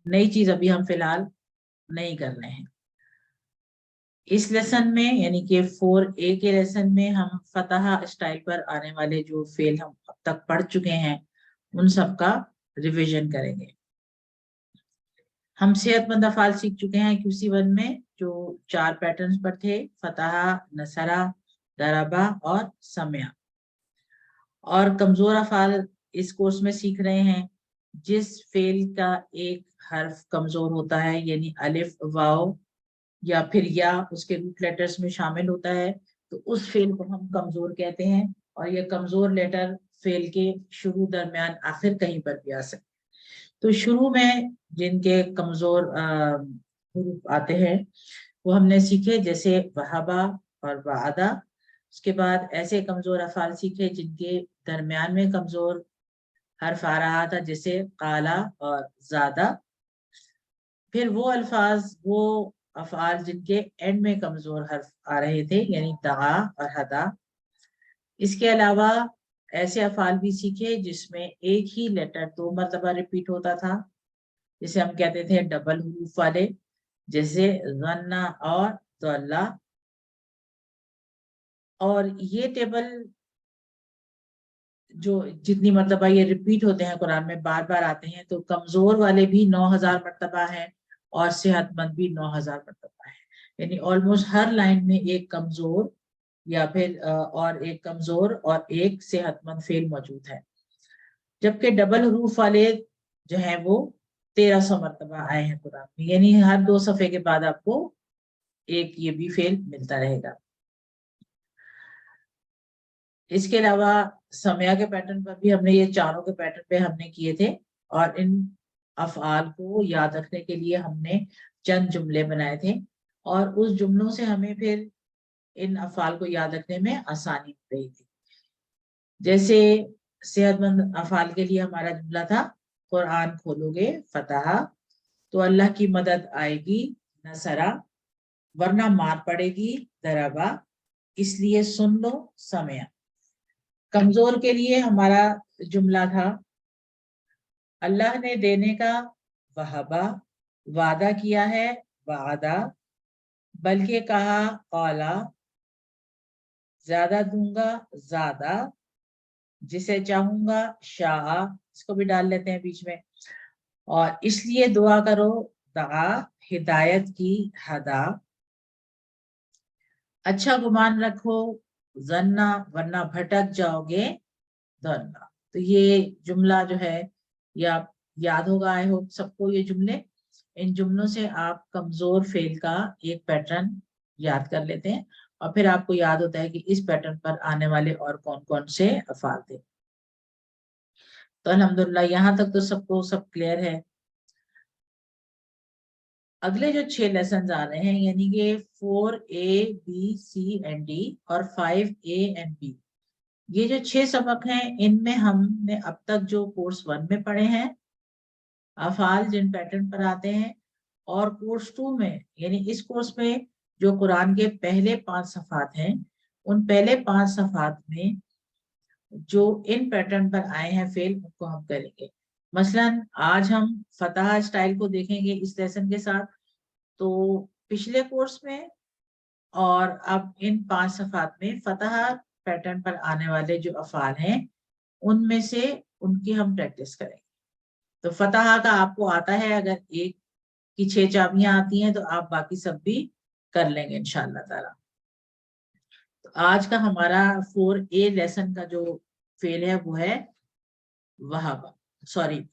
نئی چیز ابھی ہم فی الحال نہیں کر رہے ہیں. اس لیسن میں یعنی کہ 4A کے لیسن میں ہم فتح اسٹائل پر آنے والے جو فعل ہم اب تک پڑھ چکے ہیں ان سب کا ریویژن کریں گے. ہم صحت مند افعال سیکھ چکے ہیں QC1 میں جو 4 پیٹرنز پر تھے: فتح، نصرہ، ضربہ اور سمع. اور کمزور افعال اس کورس میں سیکھ رہے ہیں جس فعل کا ایک حرف کمزور ہوتا ہے یعنی الف، واو یا پھر یا اس کے روٹ لیٹرز میں شامل ہوتا ہے تو اس فعل کو ہم کمزور کہتے ہیں. اور یہ کمزور لیٹر فعل کے شروع، درمیان، آخر کہیں پر بھی آ سکتے. تو شروع میں جن کے کمزور حروف آتے ہیں وہ ہم نے سیکھے جیسے وہابا اور وعدہ. اس کے بعد ایسے کمزور افعال سیکھے جن کے درمیان میں کمزور حرف آ رہا تھا جیسے قالا اور زادہ. پھر وہ الفاظ، وہ افعال جن کے اینڈ میں کمزور حرف آ رہے تھے یعنی دعا اور ہدا. اس کے علاوہ ایسے افعال بھی سیکھے جس میں ایک ہی لیٹر 2 مرتبہ ریپیٹ ہوتا تھا جسے ہم کہتے تھے ڈبل حروف والے، جیسے غنہ اور ضلع. اور یہ ٹیبل جو جتنی مرتبہ یہ ریپیٹ ہوتے ہیں قرآن میں، بار بار آتے ہیں، تو کمزور والے بھی 9,000 مرتبہ ہیں اور صحت مند بھی 9,000 مرتبہ ہے. یعنی آلموسٹ ہر لائن میں ایک کمزور یا پھر اور ایک کمزور اور ایک صحت مند فعل موجود ہے. جبکہ ڈبل حروف والے جو ہیں وہ 1300 مرتبہ آئے ہیں قرآن میں، یعنی ہر 2 صفحے کے بعد آپ کو ایک یہ بھی فعل ملتا رہے گا. اس کے علاوہ سمیہ کے پیٹرن پر بھی ہم نے، یہ چاروں کے پیٹرن پہ ہم نے کیے تھے، اور ان افعال کو یاد رکھنے کے لیے ہم نے چند جملے بنائے تھے، اور اس جملوں سے ہمیں پھر ان افعال کو یاد رکھنے میں آسانی ہو رہی تھی. جیسے صحت مند افعال کے لیے ہمارا جملہ تھا قرآن کھولو گے فتح تو اللہ کی مدد آئے گی نصرہ، ورنہ مار پڑے گی ضربہ، اس لیے سن لو سمعہ. کمزور کے لیے ہمارا جملہ تھا اللہ نے دینے کا وہبہ، وعدہ کیا ہے وعدہ، بلکہ کہا قالا، زیادہ دوں گا زیادہ، جسے چاہوں گا شاء، اس کو بھی ڈال لیتے ہیں بیچ میں، اور اس لیے دعا کرو دعا، ہدایت کی ہدا، اچھا گمان رکھو ظنہ، ورنہ بھٹک جاؤ گے دھرنا. تو یہ جملہ جو ہے یہ آپ یاد ہوگا، آئے ہو سب کو یہ جملے. ان جملوں سے آپ کمزور فعل کا ایک پیٹرن یاد کر لیتے ہیں، اور پھر آپ کو یاد ہوتا ہے کہ اس پیٹرن پر آنے والے اور کون کون سے افعال تھے. تو الحمدللہ یہاں تک تو سب کو سب کلیئر ہے. اگلے جو 6 لیسنز آ رہے ہیں، یعنی کہ 4A B C and D اور 5A and B، یہ جو 6 سبق ہیں ان میں ہم نے اب تک جو کورس 1 میں پڑھے ہیں افعال جن پیٹرن پر آتے ہیں، اور کورس 2 میں یعنی اس کورس میں جو قرآن کے پہلے 5 صفحات ہیں، ان پہلے 5 صفحات میں جو ان پیٹرن پر آئے ہیں فعل ان کو ہم کریں گے. مثلا آج ہم فتح اسٹائل کو دیکھیں گے اس لیسن کے ساتھ. تو پچھلے کورس میں اور اب ان 5 صفحات میں فتح پیٹرن پر آنے والے جو افعال ہیں ان میں سے ان کی ہم پریکٹس کریں گے. تو فتح کا آپ کو آتا ہے، اگر ایک کی 6 چابیاں آتی ہیں تو آپ باقی سب بھی کر لیں گے انشاءاللہ تعالی. تو آج کا ہمارا 4A لیسن کا جو فعل ہے وہ ہے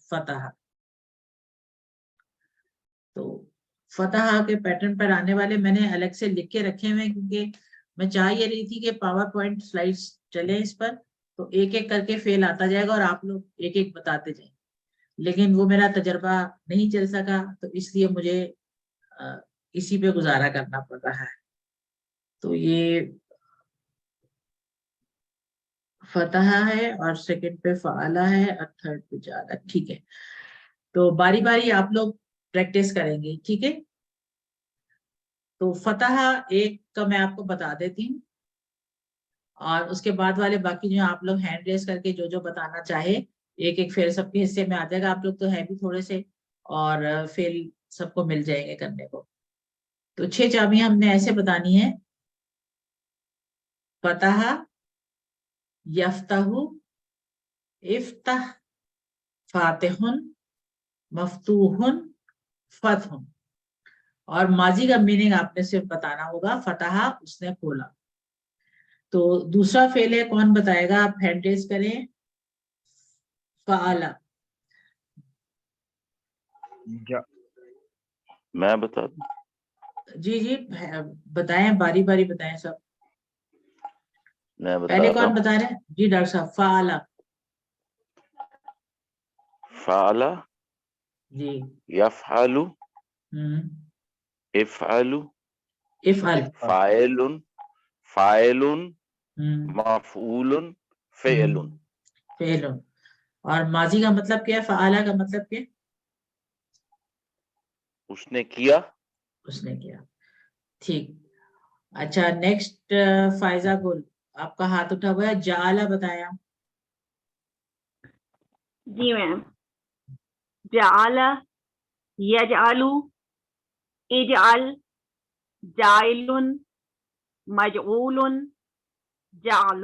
فتح. تو فتح کے پیٹرن پر آنے والے میں نے الگ سے لکھ کے رکھے ہوئے، کیونکہ میں چاہ یہ رہی تھی کہ پاور پوائنٹ سلائڈز چلیں اس پر، تو ایک ایک کر کے فعل آتا جائے گا اور آپ لوگ ایک ایک بتاتے جائیں. لیکن وہ میرا تجربہ نہیں چل سکا، تو اس لیے مجھے اسی پہ گزارا کرنا پڑ رہا ہے. تو یہ فتح ہے، اور سیکنڈ پہ فعالہ ہے، اور تھرڈ پہ جعلہ. ٹھیک ہے، تو باری باری آپ لوگ پریکٹس کریں گے. ٹھیک ہے، تو فتح ایک کا میں آپ کو بتا دیتی ہوں، اور اس کے بعد والے باقی جو آپ لوگ ہینڈ ریز کر کے جو جو بتانا چاہے ایک ایک فعل سب کے حصے میں آ جائے گا. آپ لوگ تو ہے بھی تھوڑے سے، اور فعل سب کو مل جائیں گے کرنے کو. تو 6 چابیاں ہم نے ایسے بتانی ہے: فتح، یفتح، افتح، فاتح، مفتوح، فتح. اور ماضی کا میننگ آپ نے صرف بتانا ہوگا، فتح اس نے کھولا. تو دوسرا فعل ہے، کون بتائے گا؟ آپ ہینڈ ریز کریں. فعالہ. میں بتا دوں؟ جی جی بتائیں، باری باری بتائیں سب. میں بتا پہلے رہا کون ہوں. بتا رہے ہیں؟ جی ڈاکٹر صاحب. فعالہ. فعلہ، جی. یفعل، افعل، افعل. فاعل، فاعل، ہم، مفعول، فعل. فعل. اور ماضی کا مطلب کیا ہے؟ فعالہ کا مطلب کیا ہے؟ اس نے کیا. اس نے کیا. ٹھیک. اچھا نیکسٹ فائزہ گل، آپ کا ہاتھ اٹھا ہوا ہے. جعلہ بتایا. جی میم. جعل، یجعل، اجعل، جائل، مجعول، جعل.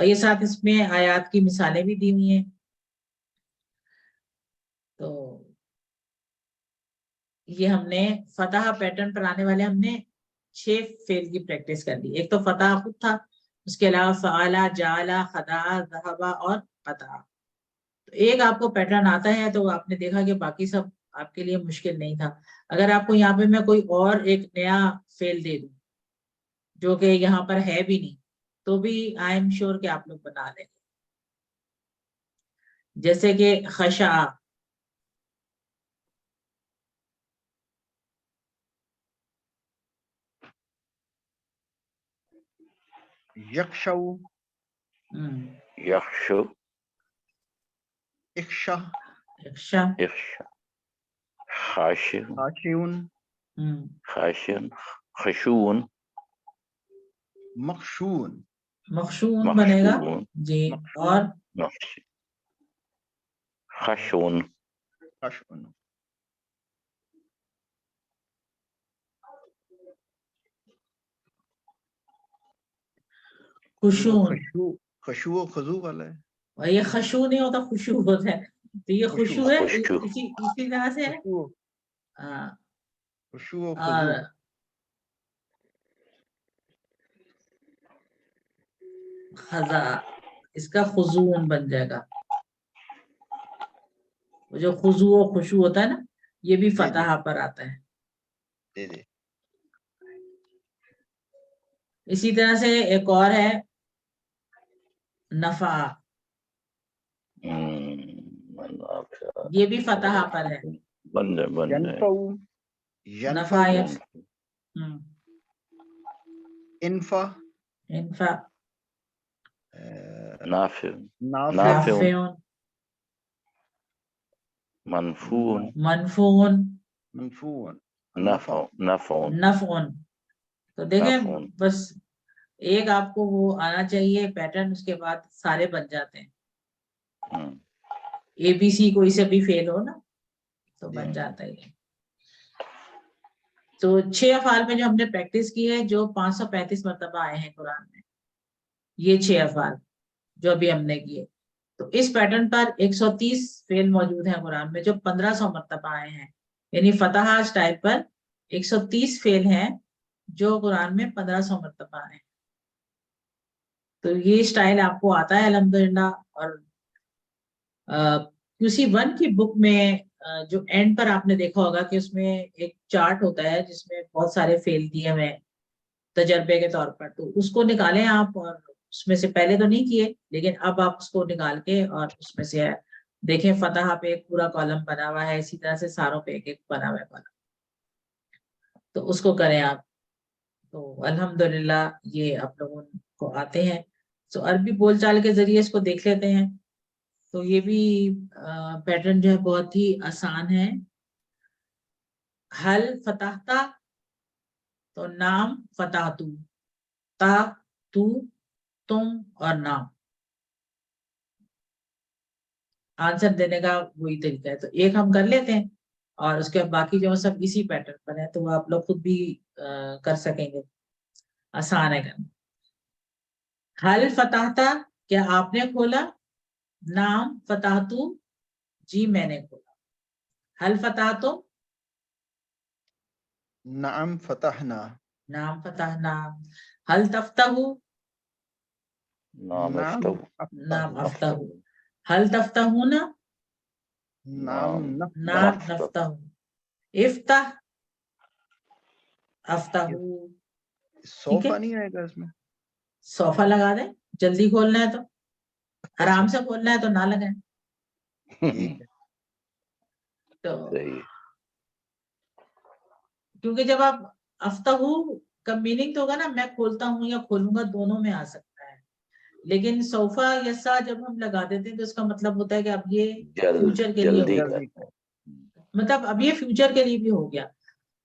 اور یہ ساتھ اس میں آیات کی مثالیں بھی دی ہوئی ہیں. تو یہ ہم نے فتح پیٹرن پر آنے والے ہم نے 6 فعل کی پریکٹس کر لی. ایک تو فتح خود تھا، اس کے علاوہ فعلا، جعلا، خدا، ذہبا اور قطع. تو ایک آپ کو پیٹرن آتا ہے تو آپ نے دیکھا کہ باقی سب آپ کے لیے مشکل نہیں تھا. اگر آپ کو یہاں پہ میں کوئی اور ایک نیا فعل دے دوں جو کہ یہاں پر ہے بھی نہیں تو بھی آئی ایم شیور کہ آپ لوگ بنا لیں گے. جیسے کہ خشع، یکشو، یخشو، اخشا، اخشا، اخشا، خاشع، خاشعون، خاشع، خشون، مخشون، مخشون بنے گا مخشون، جی. مخشون، اور خشون، خشعون. خشون، خشوع و خضوع والا ہے. اور یہ خشوع نہیں ہوتا، خشوع ہوتا ہے. تو یہ خشوع ہے، خشوع، اسی طرح سے ہے. خشوع و اور خضوع. خضا، اس کا خضوع بن جائے گا. وہ جو خضوع و خشوع ہوتا ہے نا یہ بھی فتح پر آتا ہے. جی. اسی طرح سے ایک اور ہے نفع، یہ بھی فتح پر ہے. بن جائے ینفع، نفع، انفع، انفع، نافع، نافع، نافع، منفون، منفون، منفوع، نفع، نفعون، نفعن. تو دیکھیں نفعون. بس ایک آپ کو وہ آنا چاہیے پیٹرن، اس کے بعد سارے بن جاتے ہیں. اے بی سی کوئی سے بھی فیل ہو نا تو بن جاتا ہے. تو 6 افعال میں جو ہم نے پریکٹس کی ہے جو 535 مرتبہ آئے ہیں قرآن میں، یہ 6 افعال جو ابھی ہم نے کیے. تو اس پیٹرن پر 130 فعل موجود ہیں قرآن میں جو 1500 مرتبہ آئے ہیں. یعنی فتح اسٹائل پر 130 فعل ہیں جو قرآن میں 1500 مرتبہ آئے ہیں. تو یہ اسٹائل آپ کو آتا ہے الحمدللہ. اور QC1 کی بک میں جو اینڈ پر آپ نے دیکھا ہوگا کہ اس میں ایک چارٹ ہوتا ہے جس میں بہت سارے فعل دیے ہوئے تجربے کے طور پر. تو اس کو نکالیں آپ، اور اس میں سے پہلے تو نہیں کیے لیکن اب آپ اس کو نکال کے اور اس میں سے دیکھیں فتح پہ ایک پورا کالم بنا ہوا ہے، اسی طرح سے ساروں پہ ایک ایک بنا ہوا ہے کالم. تو اس کو کریں آپ. تو الحمدللہ یہ آپ لوگوں کو آتے ہیں. تو عربی بول چال کے ذریعے اس کو دیکھ لیتے ہیں. تو یہ بھی پیٹرن جو ہے بہت ہی آسان ہے. حل فتحتا تو نام فتحتو، تا، تو، تم اور نام. آنسر دینے کا وہی طریقہ ہے. تو ایک ہم کر لیتے ہیں اور اس کے باقی جو سب اسی پیٹرن پر ہے تو وہ آپ لوگ خود بھی کر سکیں گے. آسان ہے کرنا. حل فتحتا، کیا آپ نے کھولا؟ نام فتحتو، جی میں نے کھولا. حل فتحتو، نعم فتحنا، نام فتحنا. حل تفتحو، نام نعم افتو، نام افتح، افتحو. حل تفتحون، نعم نام نفتح. نفتحو. افتح، افتحو. ٹھیک ہے، صوفہ نہیں آئے گا اس میں؟ صوفہ لگا دیں. جلدی کھولنا ہے تو، آرام سے کھولنا ہے تو نہ لگائیں. ٹھیک ہے. تو صحیح. کیونکہ جب آپ افتحو کا میننگ تو ہوگا نا میں کھولتا ہوں یا کھولوں گا، دونوں میں آ سکتا ہے. لیکن صوفہ یسا جب ہم لگا دیتے ہیں تو اس کا مطلب ہوتا ہے کہ اب یہ فیوچر کے لیے ہو جلدی گیا. کر. مطلب اب یہ فیوچر کے لیے بھی ہو گیا،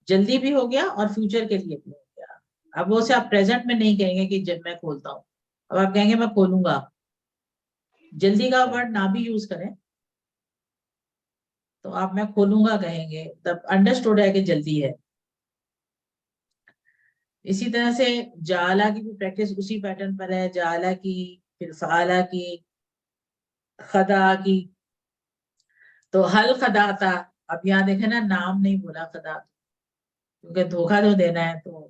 جلدی بھی ہو گیا اور فیوچر کے لیے بھی ہو گیا. اب وہ سے آپ پریزنٹ میں نہیں کہیں گے کہ جب میں کھولتا ہوں، اب آپ کہیں گے میں کھولوں گا. جلدی کا ورڈ نہ بھی یوز کریں تو آپ میں کھولوں گا کہیں گے، تب انڈرسٹوڈ ہے کہ جلدی ہے. اسی طرح سے جعلا کی بھی پریکٹس اسی پیٹرن پر ہے. جعلا کی پھر فعلا کی، خدا کی. تو حل خداتا، اب یہاں دیکھیں نا نام نہیں بولا خدا، کیونکہ دھوکہ جو دینا ہے تو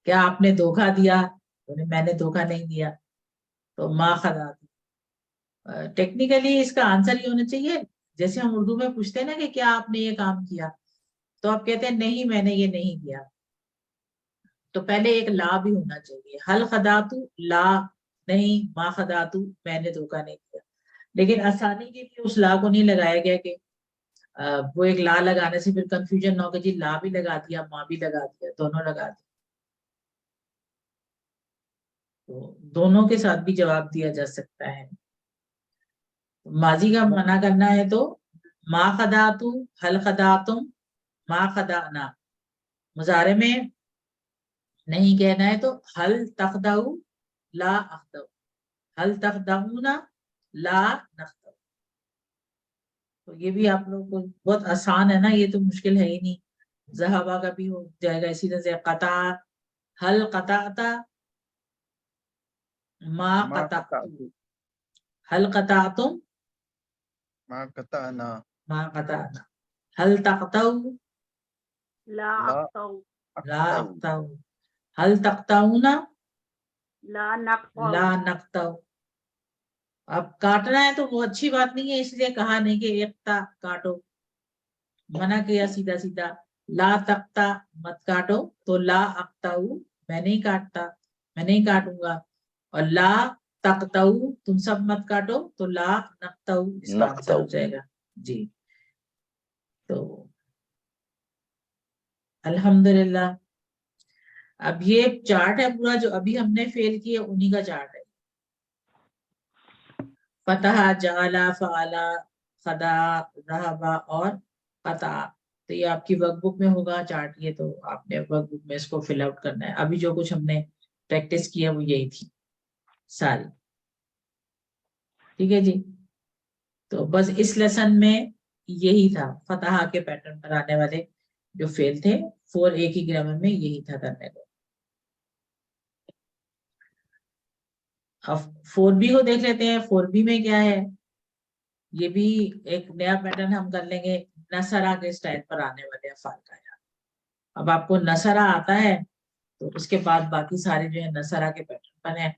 کیا آپ نے دھوکہ دیا؟ میں نے دھوکہ نہیں دیا. تو ما خداتی. ٹیکنیکلی اس کا آنسر یہ ہونا چاہیے جیسے ہم اردو میں پوچھتے ہیں نا کہ کیا آپ نے یہ کام کیا، تو آپ کہتے ہیں نہیں میں نے یہ نہیں کیا، تو پہلے ایک لا بھی ہونا چاہیے. حل خداتو لا نہیں، ما خداتو میں نے دھوکہ نہیں کیا. لیکن آسانی کے لیے اس لا کو نہیں لگایا گیا کہ وہ ایک لا لگانے سے پھر کنفیوژن نہ ہو کہ جی لا بھی لگا دیا ماں بھی لگا دیا، دونوں لگا دیا. تو دونوں کے ساتھ بھی جواب دیا جا سکتا ہے. ماضی کا منع کرنا ہے تو ما خداتو حل خداتم ما خدانا. مضارع میں نہیں کہنا ہے تو حل تخدعو لا اخدعو، حل تخدعونا لا نخدعو. تو یہ بھی آپ لوگوں کو بہت آسان ہے نا، یہ تو مشکل ہے ہی نہیں. ذہابہ کا بھی ہو جائے گا اسی طرح سے. قطع حل قطعتا ما قطعتو، حل قطعتم ما قطعنا، ما قطعنا، حل تقطعو لا لا اقطع، لا اقطعو، حل تقطعون لا نقطع. لا نقطع. اب کاٹنا ہے تو وہ اچھی بات نہیں ہے، اس لیے کہا نہیں کہ اقطع کاٹو، منع کیا سیدھا سیدھا. لا تقطع مت کاٹو، تو لا اقطع میں نہیں کاٹتا، میں نہیں کاٹوں گا. اور لا تقطع تم سب مت کاٹو، تو لا نقطع اس کا آنسر ہو جائے گا. جی تو الحمدللہ. اب یہ چارٹ ہے پورا جو ابھی ہم نے فیل کیا انہی کا چارٹ ہے. فتح، جعلا، فعلا، خدا، ذہبا اور قطع. تو یہ آپ کی ورک بک میں ہوگا چارٹ، یہ تو آپ نے ورک بک میں اس کو فل آؤٹ کرنا ہے. ابھی جو کچھ ہم نے پریکٹس کیا وہ یہی تھی ساری. ٹھیک ہے جی. تو بس اس لیسن میں یہی تھا، فتح کے پیٹرن پر آنے والے جو فیل تھے 4A کی گرامر میں یہی تھا کرنے کو. اب 4B کو دیکھ لیتے ہیں. 4B میں کیا ہے، یہ بھی ایک نیا پیٹرن ہم کر لیں گے، نصرہ کے سٹائل پر آنے والے افعال کا. اب آپ کو نصرہ آتا ہے تو اس کے بعد باقی سارے جو ہے نصرہ کے پیٹرن پر ہیں.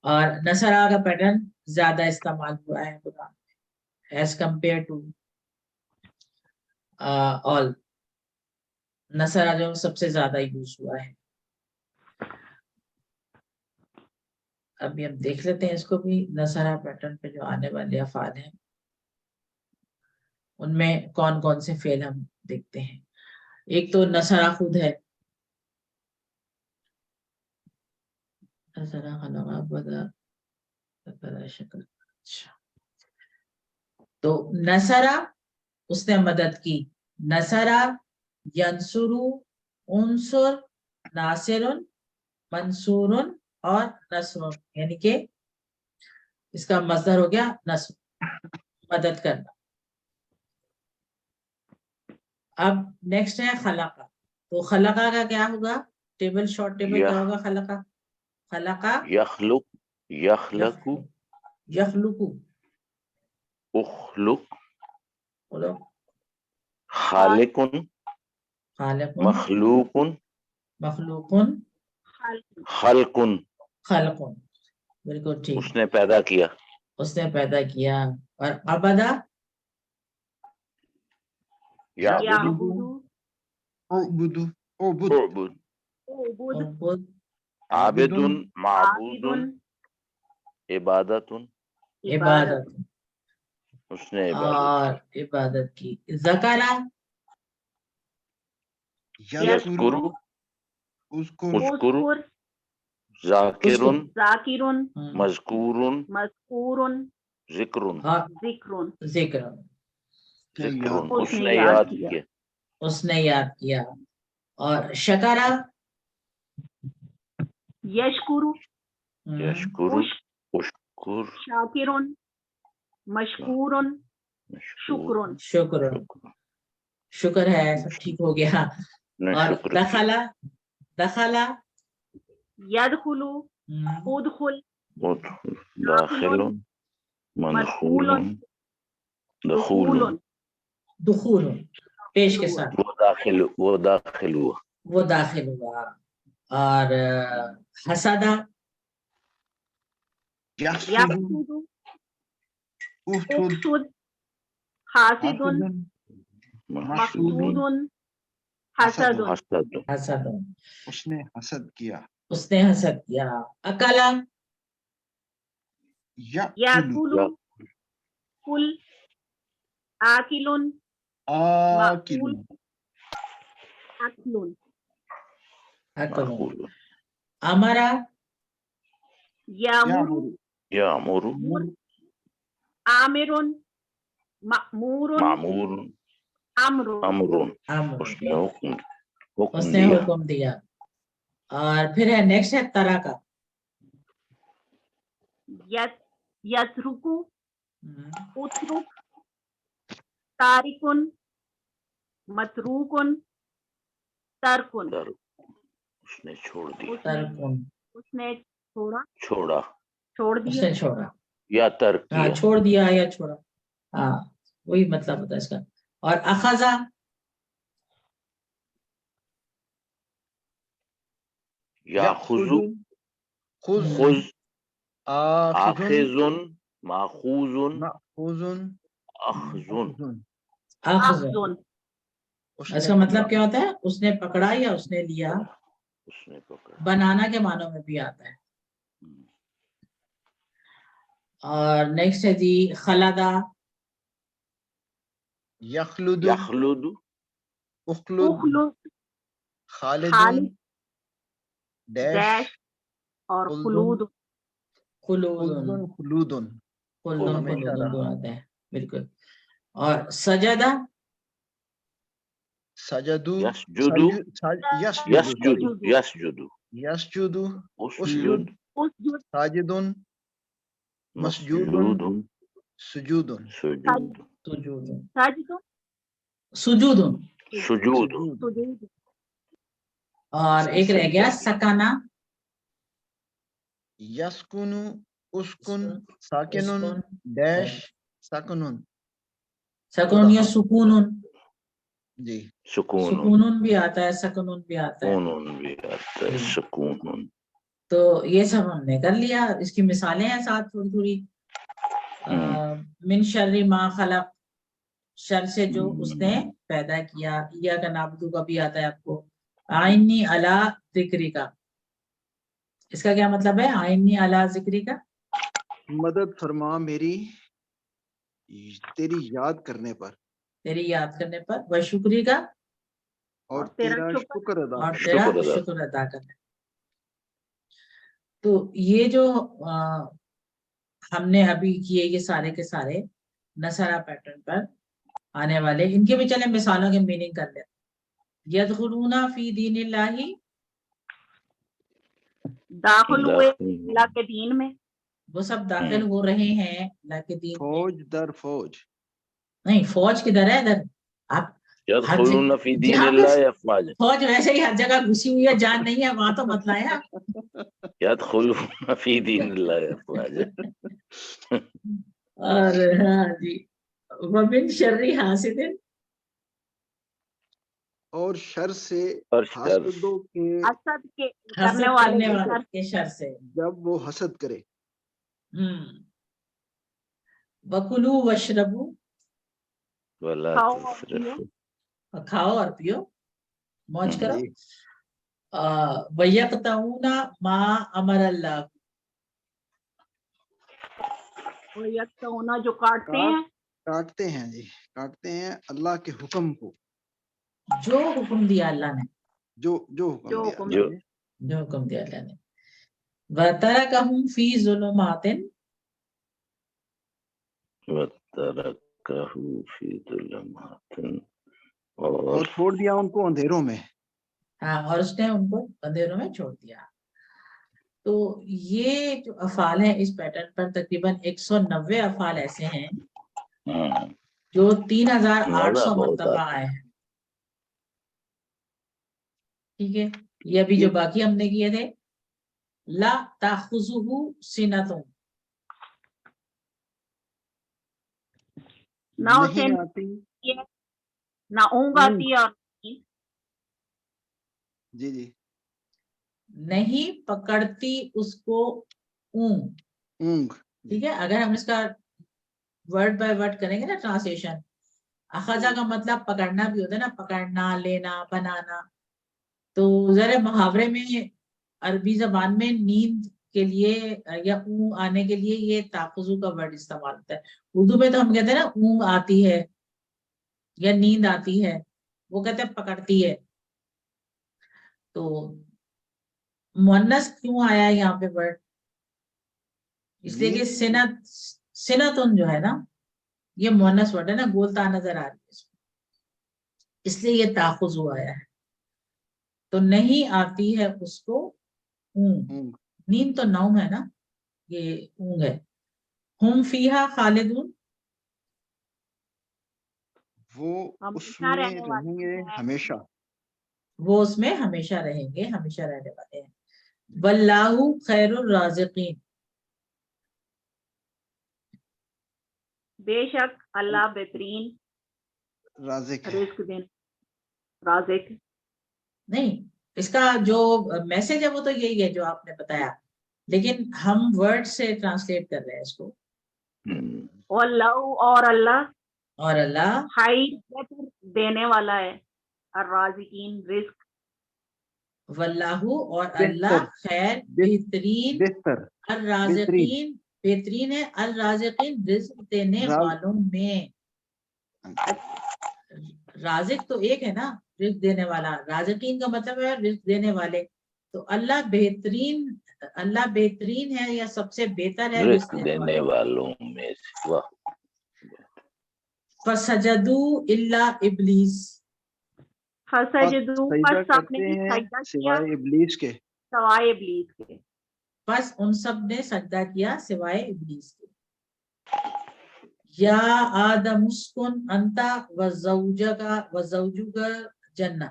اور نصرہ کا پیٹرن زیادہ استعمال ہوا ہے قرآن میں ایز کمپیئر ٹو آل. نصرہ جو سب سے زیادہ یوز ہوا ہے. ابھی ہم دیکھ لیتے ہیں اس کو بھی، نصرہ پیٹرن پہ جو آنے والے افعال ہیں ان میں کون کون سے فعل ہم دیکھتے ہیں. ایک تو نصرہ خود ہے، نصرہ خلق بدا شکل. اچھا تو نصرہ اس نے مدد کی، نصرہ ینصرو، انصر، ناصر، منصور اور نصر، یعنی کہ اس کا مصدر ہو گیا نصر، مدد کرنا. اب نیکسٹ ہے خلقہ. تو خلقہ کا کیا ہوگا ٹیبل، شارٹ ٹیبل کیا ہوگا خلقہ؟ خلقہ یخلق، یخلق، یخلق، اخلق، بولو. خالق، خالق، مخلوق، مخلوق، خلق. خلق. بالکل ٹھیک، اس نے پیدا کیا. اس نے پیدا کیا. اور عبدہ، یعبد، یعبدو، اعبدو، اعبد، اعبد، عبود، عبد، عابد، معبود، عابد، عبادت. عبادت. اس نے عبادت اور عبادت کی. ذکرہ، یذکر، یذکر، اذکر، اذکر، اذکر، ذاکر، ذاکر، مذکور، مذکور، ذکر، ہاں ذکر. ذکر. ذکر. یاد، اس نے یاد کیا. اس نے یاد کیا. اور شکرہ، یشکر، یشکر، اشکر، شاکر، مشکور، شکر. شکر. شکر ہے، سب ٹھیک ہو گیا. اور دخلا، دخلا، یدخل، ادخل، داخل مدخول دخول دخول پیش کے ساتھ وہ داخل ہوا وہ داخل ہوا. اور حسدہ یحسد یحسد احسد احسد حاسد محسود محسود حسد حسد اس نے حسد کیا. اس نے حسد کیا. اکلا یأکل یاکل کل آکل آکل مأکول اکل اکل. معقول امرا یامر یامر آمر مأمور معمور امر امر امر اس نے حکم اس نے دیا. حکم دیا. اور پھر ہے نیکسٹ ہے طرح کا. یترک اترک تارکن متروکن ترکن اس نے چھوڑ دیا ترکن اس نے چھوڑا چھوڑا چھوڑ اس دیا نے چھوڑا. یا ترک ہاں کیا چھوڑ دیا یا چھوڑا. ہاں وہی مطلب ہوتا ہے اس کا. اور اخذا یا خذو خذ خذ آخذ آخذ ماخوذ مأخوذ اخذ اخذ. اخذن اس کا مطلب کیا ہوتا ہے؟ اس نے پکڑا یا اس نے لیا. اس نے پکڑا. بنانا کے معنوں میں بھی آتا ہے. اور نیکسٹ ہے جی خلدا یخلد یخلد اخلد اخلد خالد خالد ڈیش ڈیش اور خلود خلود خلود خلود ہمیشہ رہا. دو آتے ہیں بالکل. اور سجدہ سجدو یسجد یسجد یسجد یسجد اسجد اسجد ساجد مسجود مسجود سجود سجود سجود سجد سجود. سجود سجود اور ایک رہ گیا سکانہ یسکن اسکن ساکنن ڈیش سکنن سکون یا سکون. جی سکون سکون بھی آتا ہے سکنون بھی آتا ہے. سکون بھی آتا ہے سکون. تو یہ سب ہم نے کر لیا. اس کی مثالیں ہیں ساتھ تھوڑی تھوڑی. من شر ما خلق شر سے جو اس نے پیدا کیا. یا کا نابدو کا بھی آتا ہے آپ کو. آئینی علی ذکری کا اس کا کیا مطلب ہے؟ آئینی علی ذکری کا مدد فرما میری تیری یاد کرنے پر تیری یاد کرنے پر. و شکری کا اور تیرا شکر ادا اور کرنے تیرا شکر ادا. شکر ادا کرنے. تو یہ جو ہم نے ابھی کیے یہ سارے کے سارے نصرہ پیٹرن پر آنے والے. ان کے بھی چلے مثالوں کے میننگ کر لیں. یدخلون فی دین اللہ داخل ہوئے اللہ کے دین میں. وہ سب داخل ہو رہے ہیں اللہ کے دین میں. فوج در فوج نہیں فوج کدھر ہے ادھر؟ آپ یدخلون فی دین اللہ افواجا. فوج ویسے ہی ہر جگہ گھسی ہوئی ہے جان نہیں ہے وہاں تو مت لائیں آپ. یدخلون فی دین اللہ افواجا. اور ہاں جی ومن شر حاسد اور شر سے اور شر حاسدوں کے حسد کے حسد کرنے والے کرنے کے والے شر کے شر سے. جب وہ حسد کرے. وَكُلُوا وَاشْرَبُوا ولا کھاؤ اور تسرفوا. کھاؤ اور پیو موج کرو. جی. وَيَقْطَعُونَ مَا أَمَرَ اللَّهُ اور یکسونا جو کاٹتے ہیں کاٹتے ہیں جی کاٹتے ہیں اللہ کے حکم کو جو حکم دیا اللہ نے جو جو حکم دیا حکم اللہ نے. جو حکم دیا اللہ نے. وَتَرَكَهُمْ فِي ظُلُمَاتٍ وترکہ فی ظلمات اور چھوڑ دیا ان کو اندھیروں میں. ہاں اور اس نے ان کو اندھیروں میں چھوڑ دیا. تو یہ جو افعال ہیں اس پیٹرن پر تقریباً 190 افعال ایسے ہیں جو 3800 مرتبہ آئے ہیں. ٹھیک ہے. یہ ابھی جو باقی ہم نے کیے تھے لا تاخذہ سنۃ، نہ اسے نہیں آتی، نہ اونگ آتی ہے اور جی جی نہیں پکڑتی اس کو اونگ. اونگ، ٹھیک ہے، اگر ہم اس کا ورڈ بائی ورڈ کریں گے نا ٹرانسلیشن، اخذا کا مطلب پکڑنا بھی ہوتا ہے نا، پکڑنا، لینا، بنانا. تو ذرا محاورے میں عربی زبان میں نیند کے لیے یا اونگ آنے کے لیے یہ تاخذو کا ورڈ استعمال ہوتا ہے. اردو میں تو ہم کہتے ہیں نا اونگ آتی ہے یا نیند آتی ہے، وہ کہتے ہیں پکڑتی ہے. تو مؤنث کیوں آیا یہاں پہ ورڈ؟ اس لیے کہ سنتن جو ہے نا یہ مؤنث ورڈ ہے نا، گولتا نظر آ رہی ہے، اس لیے یہ تاخذ آیا ہے. تو نہیں آتی ہے اس کو اونگ. نیند تو نوم ہے نا، یہ اونگ ہے. ہم فیہا خالدون، وہ اس ہمیشہ میں رہنے والے رہیں گے ہیں. ہمیشہ. وہ اس میں ہمیشہ رہیں گے، ہمیشہ رہنے والے ہیں. واللہ خیر الرازقین، بے شک اللہ بہترین رازق ہے. رزق دین رازق. نہیں اس کا جو میسج ہے وہ تو یہی ہے جو آپ نے بتایا، لیکن ہم ورڈ سے ٹرانسلیٹ کر رہے ہیں اس کو. واللہ اور اللہ اور اللہ خیر دینے والا ہے، الرازقین رزق. واللہ اور اللہ بہتر، خیر بہترین، بہتر، بہترین. الرازقین بہترین ہے، الرازقین رزق دینے والوں میں. رازق تو ایک ہے نا، رزق دینے والا. رازقین کا مطلب ہے رزق دینے والے. تو اللہ بہترین ہے یا سب سے بہتر ہے رزق دینے والوں میں سے. واہ. فسجدوا الا ابلیس، فسجدوا سجدہ پس سب نے کرتے ہیں سجدہ کیا سوائے ابلیس کے. سوائے ابلیس کے. بس ان سب نے سجدہ کیا سوائے ابلیس کے. یا آدم اسکن انتا وزوجک جنہ،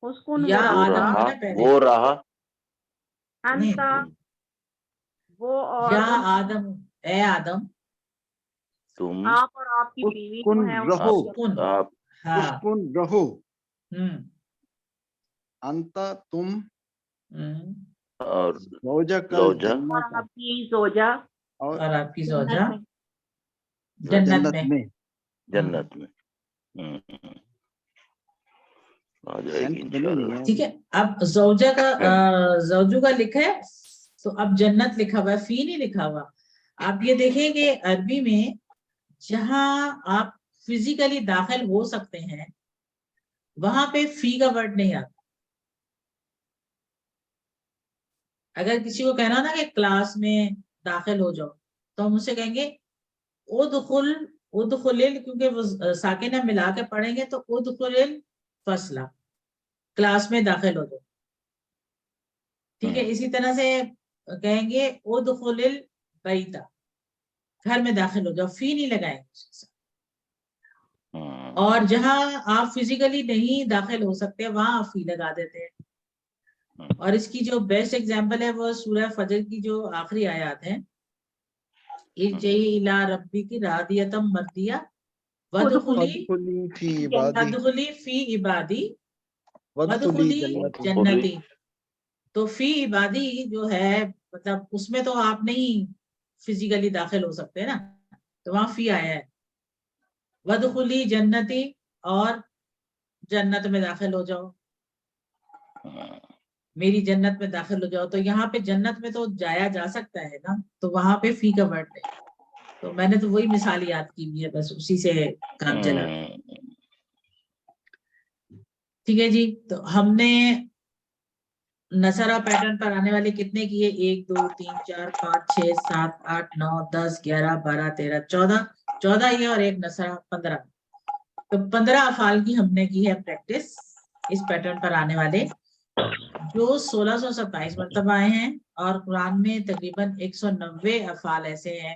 اسکن یا وہ آدم رہا ہے نا پہلے، وہ رہا انتا وہ اور یا ان آدم اے آدم، تم آپ اور آپ کی بیوی جو اسکن ہیں رہو، اسکن، آپ ہاں اسکن رہو. ہم انتا تم، ہم، اور زوجہ کل زوجہ اور آپ کی زوجہ اور اور آپ کی جنت زوجہ میں. جنت میں. جنت میں. آ جائے گی انشاءاللہ. ٹھیک ہے، اب زوجہ کا زوجو کا لکھا ہے تو اب جنت لکھا ہوا ہے، فی نہیں لکھا ہوا. آپ یہ دیکھیں کہ عربی میں جہاں آپ فزیکلی داخل ہو سکتے ہیں وہاں پہ فی کا ورڈ نہیں آتا. اگر کسی کو کہنا نا کہ کلاس میں داخل ہو جاؤ تو ہم اسے کہیں گے ادخل، کیونکہ وہ ساکنہ ملا کے پڑھیں گے تو ادخل الفصل، کلاس میں داخل ہو جاؤ. ٹھیک ہے، اسی طرح سے کہیں گے ادخل البیت، گھر میں داخل ہو جاؤ، فی نہیں لگائیں گے. اور جہاں آپ فزیکلی نہیں داخل ہو سکتے وہاں آپ فی لگا دیتے ہیں. اور اس کی جو بیسٹ ایگزامپل ہے وہ سورہ فجر کی جو آخری آیات ہیں، ارجعی الی ربک راضیۃ مرضیہ وادخلی فی عبادی فی عبادی وادخلی وادخلی جنتی. جنتی. تو فی عبادی جو ہے مطلب اس میں تو آپ نہیں فزیکلی داخل ہو سکتے نا، تو وہاں فی آیا ہے. وادخلی جنتی، اور جنت میں داخل ہو جاؤ، میری جنت میں داخل ہو جاؤ. تو یہاں پہ جنت میں تو جایا جا سکتا ہے نا، تو وہاں پہ فی کا ورڈ نہیں. تو میں نے تو وہی مثال یاد کی ہوئی ہے، بس اسی سے کام چلا. ٹھیک ہے جی، تو ہم نے نصرہ پیٹرن پر آنے والے کتنے کیے؟ 1 2 3 4 5 6 7 8 9 10 11 12 13 14 یہ اور ایک نصرہ 15. تو 15 افعال کی ہم نے کی ہے پریکٹس اس پیٹرن پر آنے والے، جو 1627 مرتبہ آئے ہیں. اور قرآن میں تقریباً 190 افعال ایسے ہیں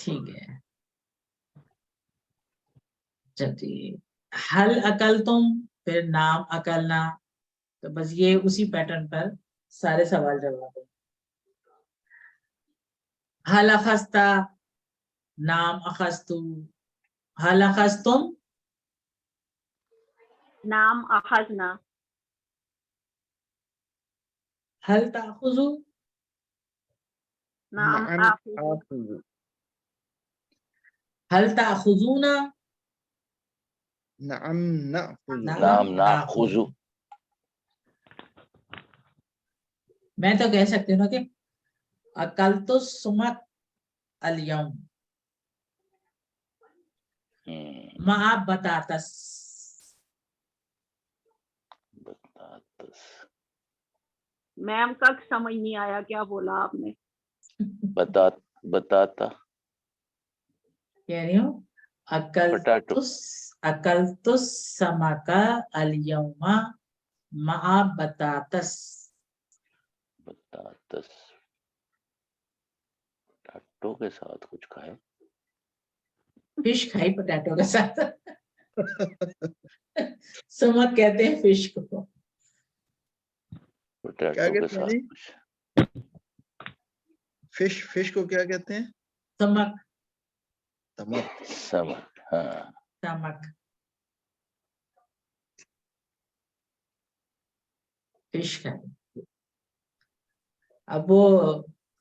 ٹھیک ہے. چلیے حل عقل تم، پھر نام عقلنا. تو بس یہ اسی پیٹرن پر سارے سوال جواب ہے. حل اخذتا، نام اخذتو. حل اخذتم، نام اخذنا. حل تاخذو، نام نعم آخذ. آخذ. حل تاخذونا، نعم نأخذ. نام ناخذ. میں تو کہہ سکتی ہوں نا کہ اکلت السمک اليوم مع بطاطس. میم کا سمجھ نہیں آیا کیا بولا آپ نے. بتاتا کہہ رہی ہوں Potato. اکلت السمک اليوم مع بطاطس. بتاتس پٹاٹو کے ساتھ کچھ کھائے. فش کھائی پوٹیٹو کے ساتھ. سمک کہتے ہیں فش کو. کیا پوٹیٹو کے کہتے ہیں ساتھ جی؟ کچھ. فش کو کیا کہتے ہیں؟ سمک. تمک. سمک. ہاں سمک فش کھائی. اب وہ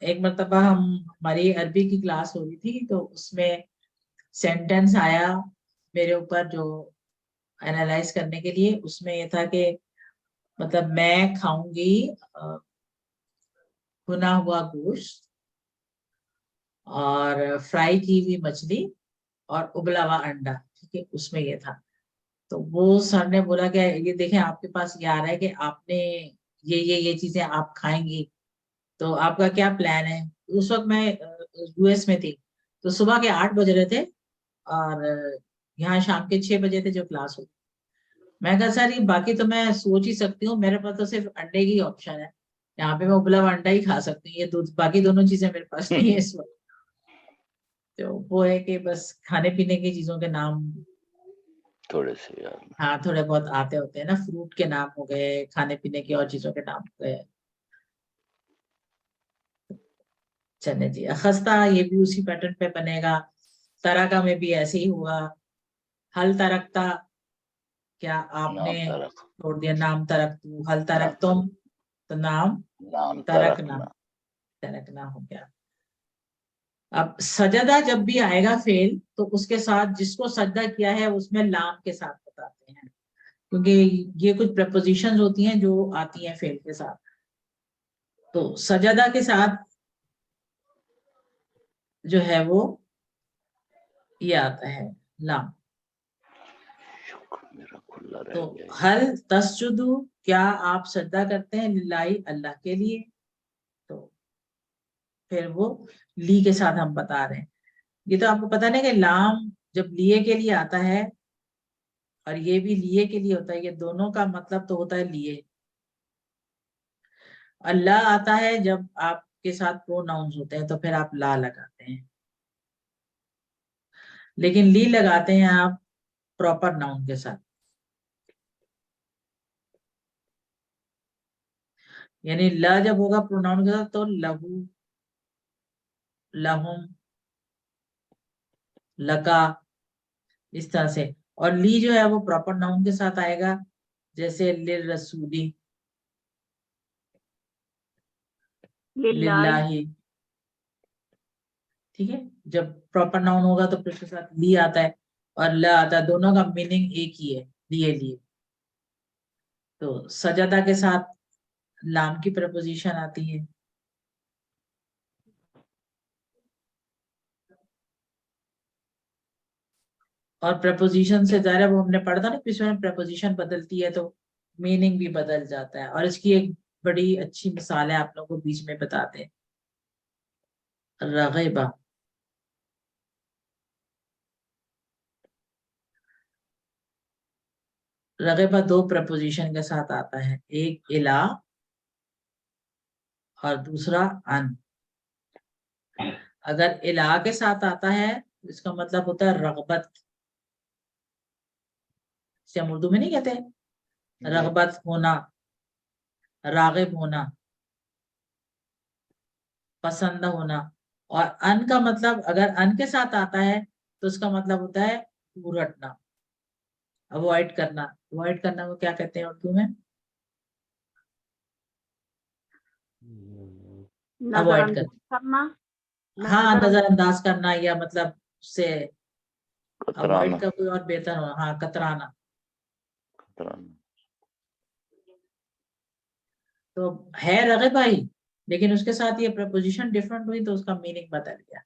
ایک مرتبہ ہماری عربی کی کلاس ہو رہی تھی تو اس میں سینٹینس آیا میرے اوپر جو اینالائز کرنے کے لیے. اس میں یہ تھا کہ مطلب میں کھاؤں گی بھنا ہوا گوشت اور فرائی کی ہوئی مچھلی اور ابلا ہوا انڈا. ٹھیک ہے، اس میں یہ تھا. تو وہ سر نے بولا کہ یہ دیکھیں آپ کے پاس یہ آ رہا ہے کہ آپ نے یہ چیزیں آپ کھائیں گی تو آپ کا کیا پلان ہے. اس وقت میں یو ایس میں تھی تو صبح کے 8 بج رہے تھے اور یہاں شام کے 6 بجے تھے جو کلاس ہوئی. میں کہا سر یہ باقی تو میں سوچ ہی سکتی ہوں، میرے پاس تو صرف انڈے کی آپشن ہے، یہاں پہ میں ابلا ہوا انڈا ہی کھا سکتی ہوں، یہ باقی دونوں چیزیں میرے پاس نہیں ہے اس وقت. تو وہ ہے کہ بس کھانے پینے کی چیزوں کے نام تھوڑے سے یار. ہاں تھوڑے بہت آتے ہوتے ہیں نا. فروٹ کے نام ہو گئے، کھانے پینے کی اور چیزوں کے نام ہو گئے. چلے جی اخذتا یہ بھی اسی پیٹرن پہ بنے گا. ترکا میں بھی ایسے ہی ہوا. حل ترکتا، کیا آپ نے نام ترک. چھوڑ دیا. نام ترکتو. حل ترکتم تو نام نام ترکنا. ترکنا. ترکنا ہو گیا. اب سجدہ جب بھی آئے گا فعل تو اس کے ساتھ جس کو سجدہ کیا ہے اس میں لام کے ساتھ بتاتے ہیں کیونکہ یہ کچھ پریپوزیشنز ہوتی ہیں جو آتی ہیں فعل کے ساتھ. تو سجدہ کے ساتھ جو ہے وہ یہ آتا ہے لام. شکر میرا کھلا رہ تو گیا. حل تسجدو، کیا آپ سجدہ کرتے ہیں للہ اللہ کے لیے. تو پھر وہ لی کے ساتھ ہم بتا رہے ہیں. یہ تو آپ کو پتا نہیں کہ لام جب لیے کے لیے آتا ہے اور یہ بھی لیے کے لیے ہوتا ہے، یہ دونوں کا مطلب تو ہوتا ہے لیے. اللہ آتا ہے جب آپ کے ساتھ پروناؤنز ہوتے ہیں تو پھر آپ لا لگاتے ہیں، لیکن لی لگاتے ہیں آپ پراپر ناؤن کے ساتھ. یعنی لا جب ہوگا پروناؤن کے ساتھ تو لہو، لہم، لکا، اس طرح سے. اور لی جو ہے وہ پراپر ناؤن کے ساتھ آئے گا جیسے للرسولی، للہ. للہ. ٹھیک ہے، جب پراپر ناؤن ہوگا تو پھر اس کے ساتھ لی آتا ہے اور لا آتا ہے، دونوں کا میننگ ایک ہی ہے، لیے لیے. تو سجدہ کے ساتھ لام کی پریپوزیشن آتی ہے. اور پریپوزیشن سے ظاہر ہے وہ ہم نے پڑھا تھا نا پچھلے میں، پریپوزیشن بدلتی ہے تو میننگ بھی بدل جاتا ہے. اور اس کی ایک بڑی اچھی مثال ہے آپ لوگوں کو بیچ میں بتاتے ہیں. رغبہ، رغبہ 2 پریپوزیشن کے ساتھ آتا ہے، ایک الا اور دوسرا ان. اگر الہ کے ساتھ آتا ہے تو اس کا مطلب ہوتا ہے رغبت. اسے ہم اردو میں نہیں کہتے رغبت ہونا, راغب ہونا, پسند ہونا. اور ان کا مطلب اگر ان کے ساتھ آتا ہے تو اس کا مطلب ہوتا ہے دور ہٹنا, اوائڈ کرنا. اوائڈ کرنا کو کیا کہتے ہیں اردو میں؟ نظر اوائڈ انداز کرنا. ہاں نظر انداز کرنا, یا مطلب اس سے کترانا. اوائڈ کا کوئی اور بہتر ہونا, ہاں کترانا. تو ہے رغب بھائی, لیکن اس کے ساتھ یہ پریپوزیشن ڈفرنٹ ہوئی تو اس کا میننگ بدل گیا,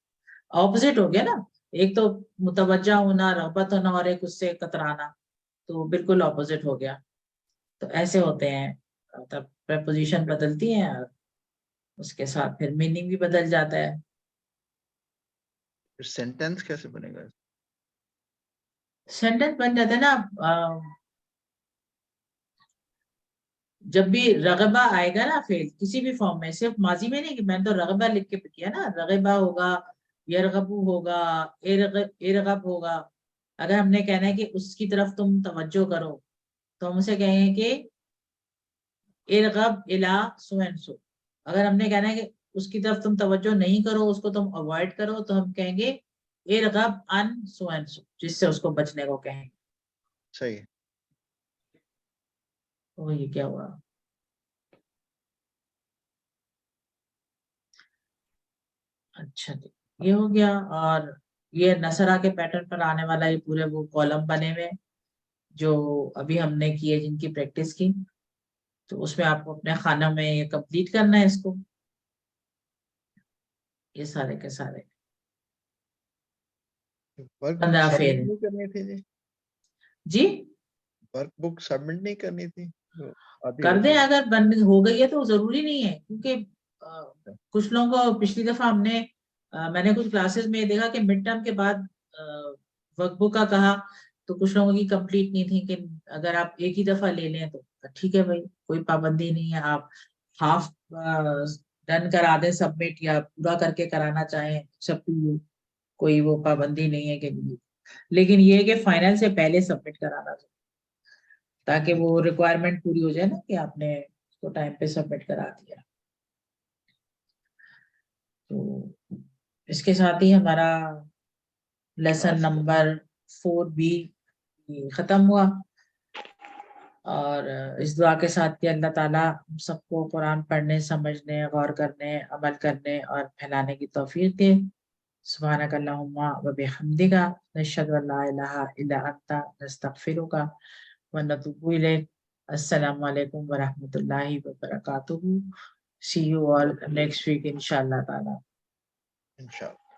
اپوزٹ ہو گیا نا. ایک تو متوجہ ہونا, رغبت ہونا, اور ایک اس سے کترانا, تو بالکل اپوزٹ ہو گیا. تو ایسے ہوتے ہیں, مطلب پریپوزیشن بدلتی ہیں اور اس کے ساتھ پھر میننگ بھی بدل جاتا ہے. سینٹینس کیسے بنے گا؟ سینٹینس بن جاتا ہے نا جب بھی رغبہ آئے گا نا فعل کسی بھی فارم میں, صرف ماضی میں نہیں کہ میں نے تو رغبہ لکھ کے کیا نا, رغبہ ہوگا, یرغبو ہوگا, ارغب ہوگا. اگر ہم نے کہنا ہے کہ اس کی طرف تم توجہ کرو تو ہم اسے کہیں گے کہ ارغب الا سو اینڈ سو. اگر ہم نے کہنا ہے کہ اس کی طرف تم توجہ نہیں کرو, اس کو تم اوائڈ کرو, تو ہم کہیں گے ارغب ان سو اینڈ سو, جس سے اس کو بچنے کو کہیں. صحیح. تو یہ کیا ہوا؟ اچھا جی, یہ ہو گیا. اور یہ نصرہ کے پیٹرن پر آنے والا یہ پورے وہ کالم بنے ہوئے جو ابھی ہم نے کیے, جن کی پریکٹس کی, تو اس میں آپ کو اپنے خانہ میں یہ کمپلیٹ کرنا ہے اس کو, یہ سارے کے سارے. ورک 15 سبمٹ فیل نہیں کرنی تھی جی, جی ورک بک سبمٹ نہیں کرنی تھی, کر دیں. اگر بند ہو گئی ہے تو ضروری نہیں ہے, کیونکہ کچھ لوگوں کو پچھلی دفعہ ہم نے میں نے کچھ کلاسز میں دیکھا کہ مڈ ٹرم کے بعد ورک بک کا کہا تو کچھ لوگوں کی کمپلیٹ نہیں تھی, کہ اگر آپ ایک ہی دفعہ لے لیں تو ٹھیک ہے بھائی, کوئی پابندی نہیں ہے. آپ ہاف ڈن کرا دیں سبمٹ, یا پورا کر کے کرانا چاہیں, سب کوئی وہ پابندی نہیں ہے کہ لیکن یہ کہ فائنل سے پہلے سبمٹ کرانا چاہیے تاکہ وہ ریکوائرمنٹ پوری ہو جائے نا کہ آپ نے اس کو ٹائم پہ سبمٹ کرا دیا. تو اس کے ساتھ ہی ہمارا لیسن نمبر 4B ختم ہوا. اور اس دعا کے ساتھ کہ اللہ تعالیٰ ہم سب کو قرآن پڑھنے, سمجھنے, غور کرنے, عمل کرنے اور پھیلانے کی توفیق دے. سبحانک اللہم و بحمدک نشہد ان لا الہ الا انت نستغفرک ونتوب الیک. السلام علیکم ورحمۃ اللہ وبرکاتہ. See you all next week inshallah ta'ala. انشاءاللہ.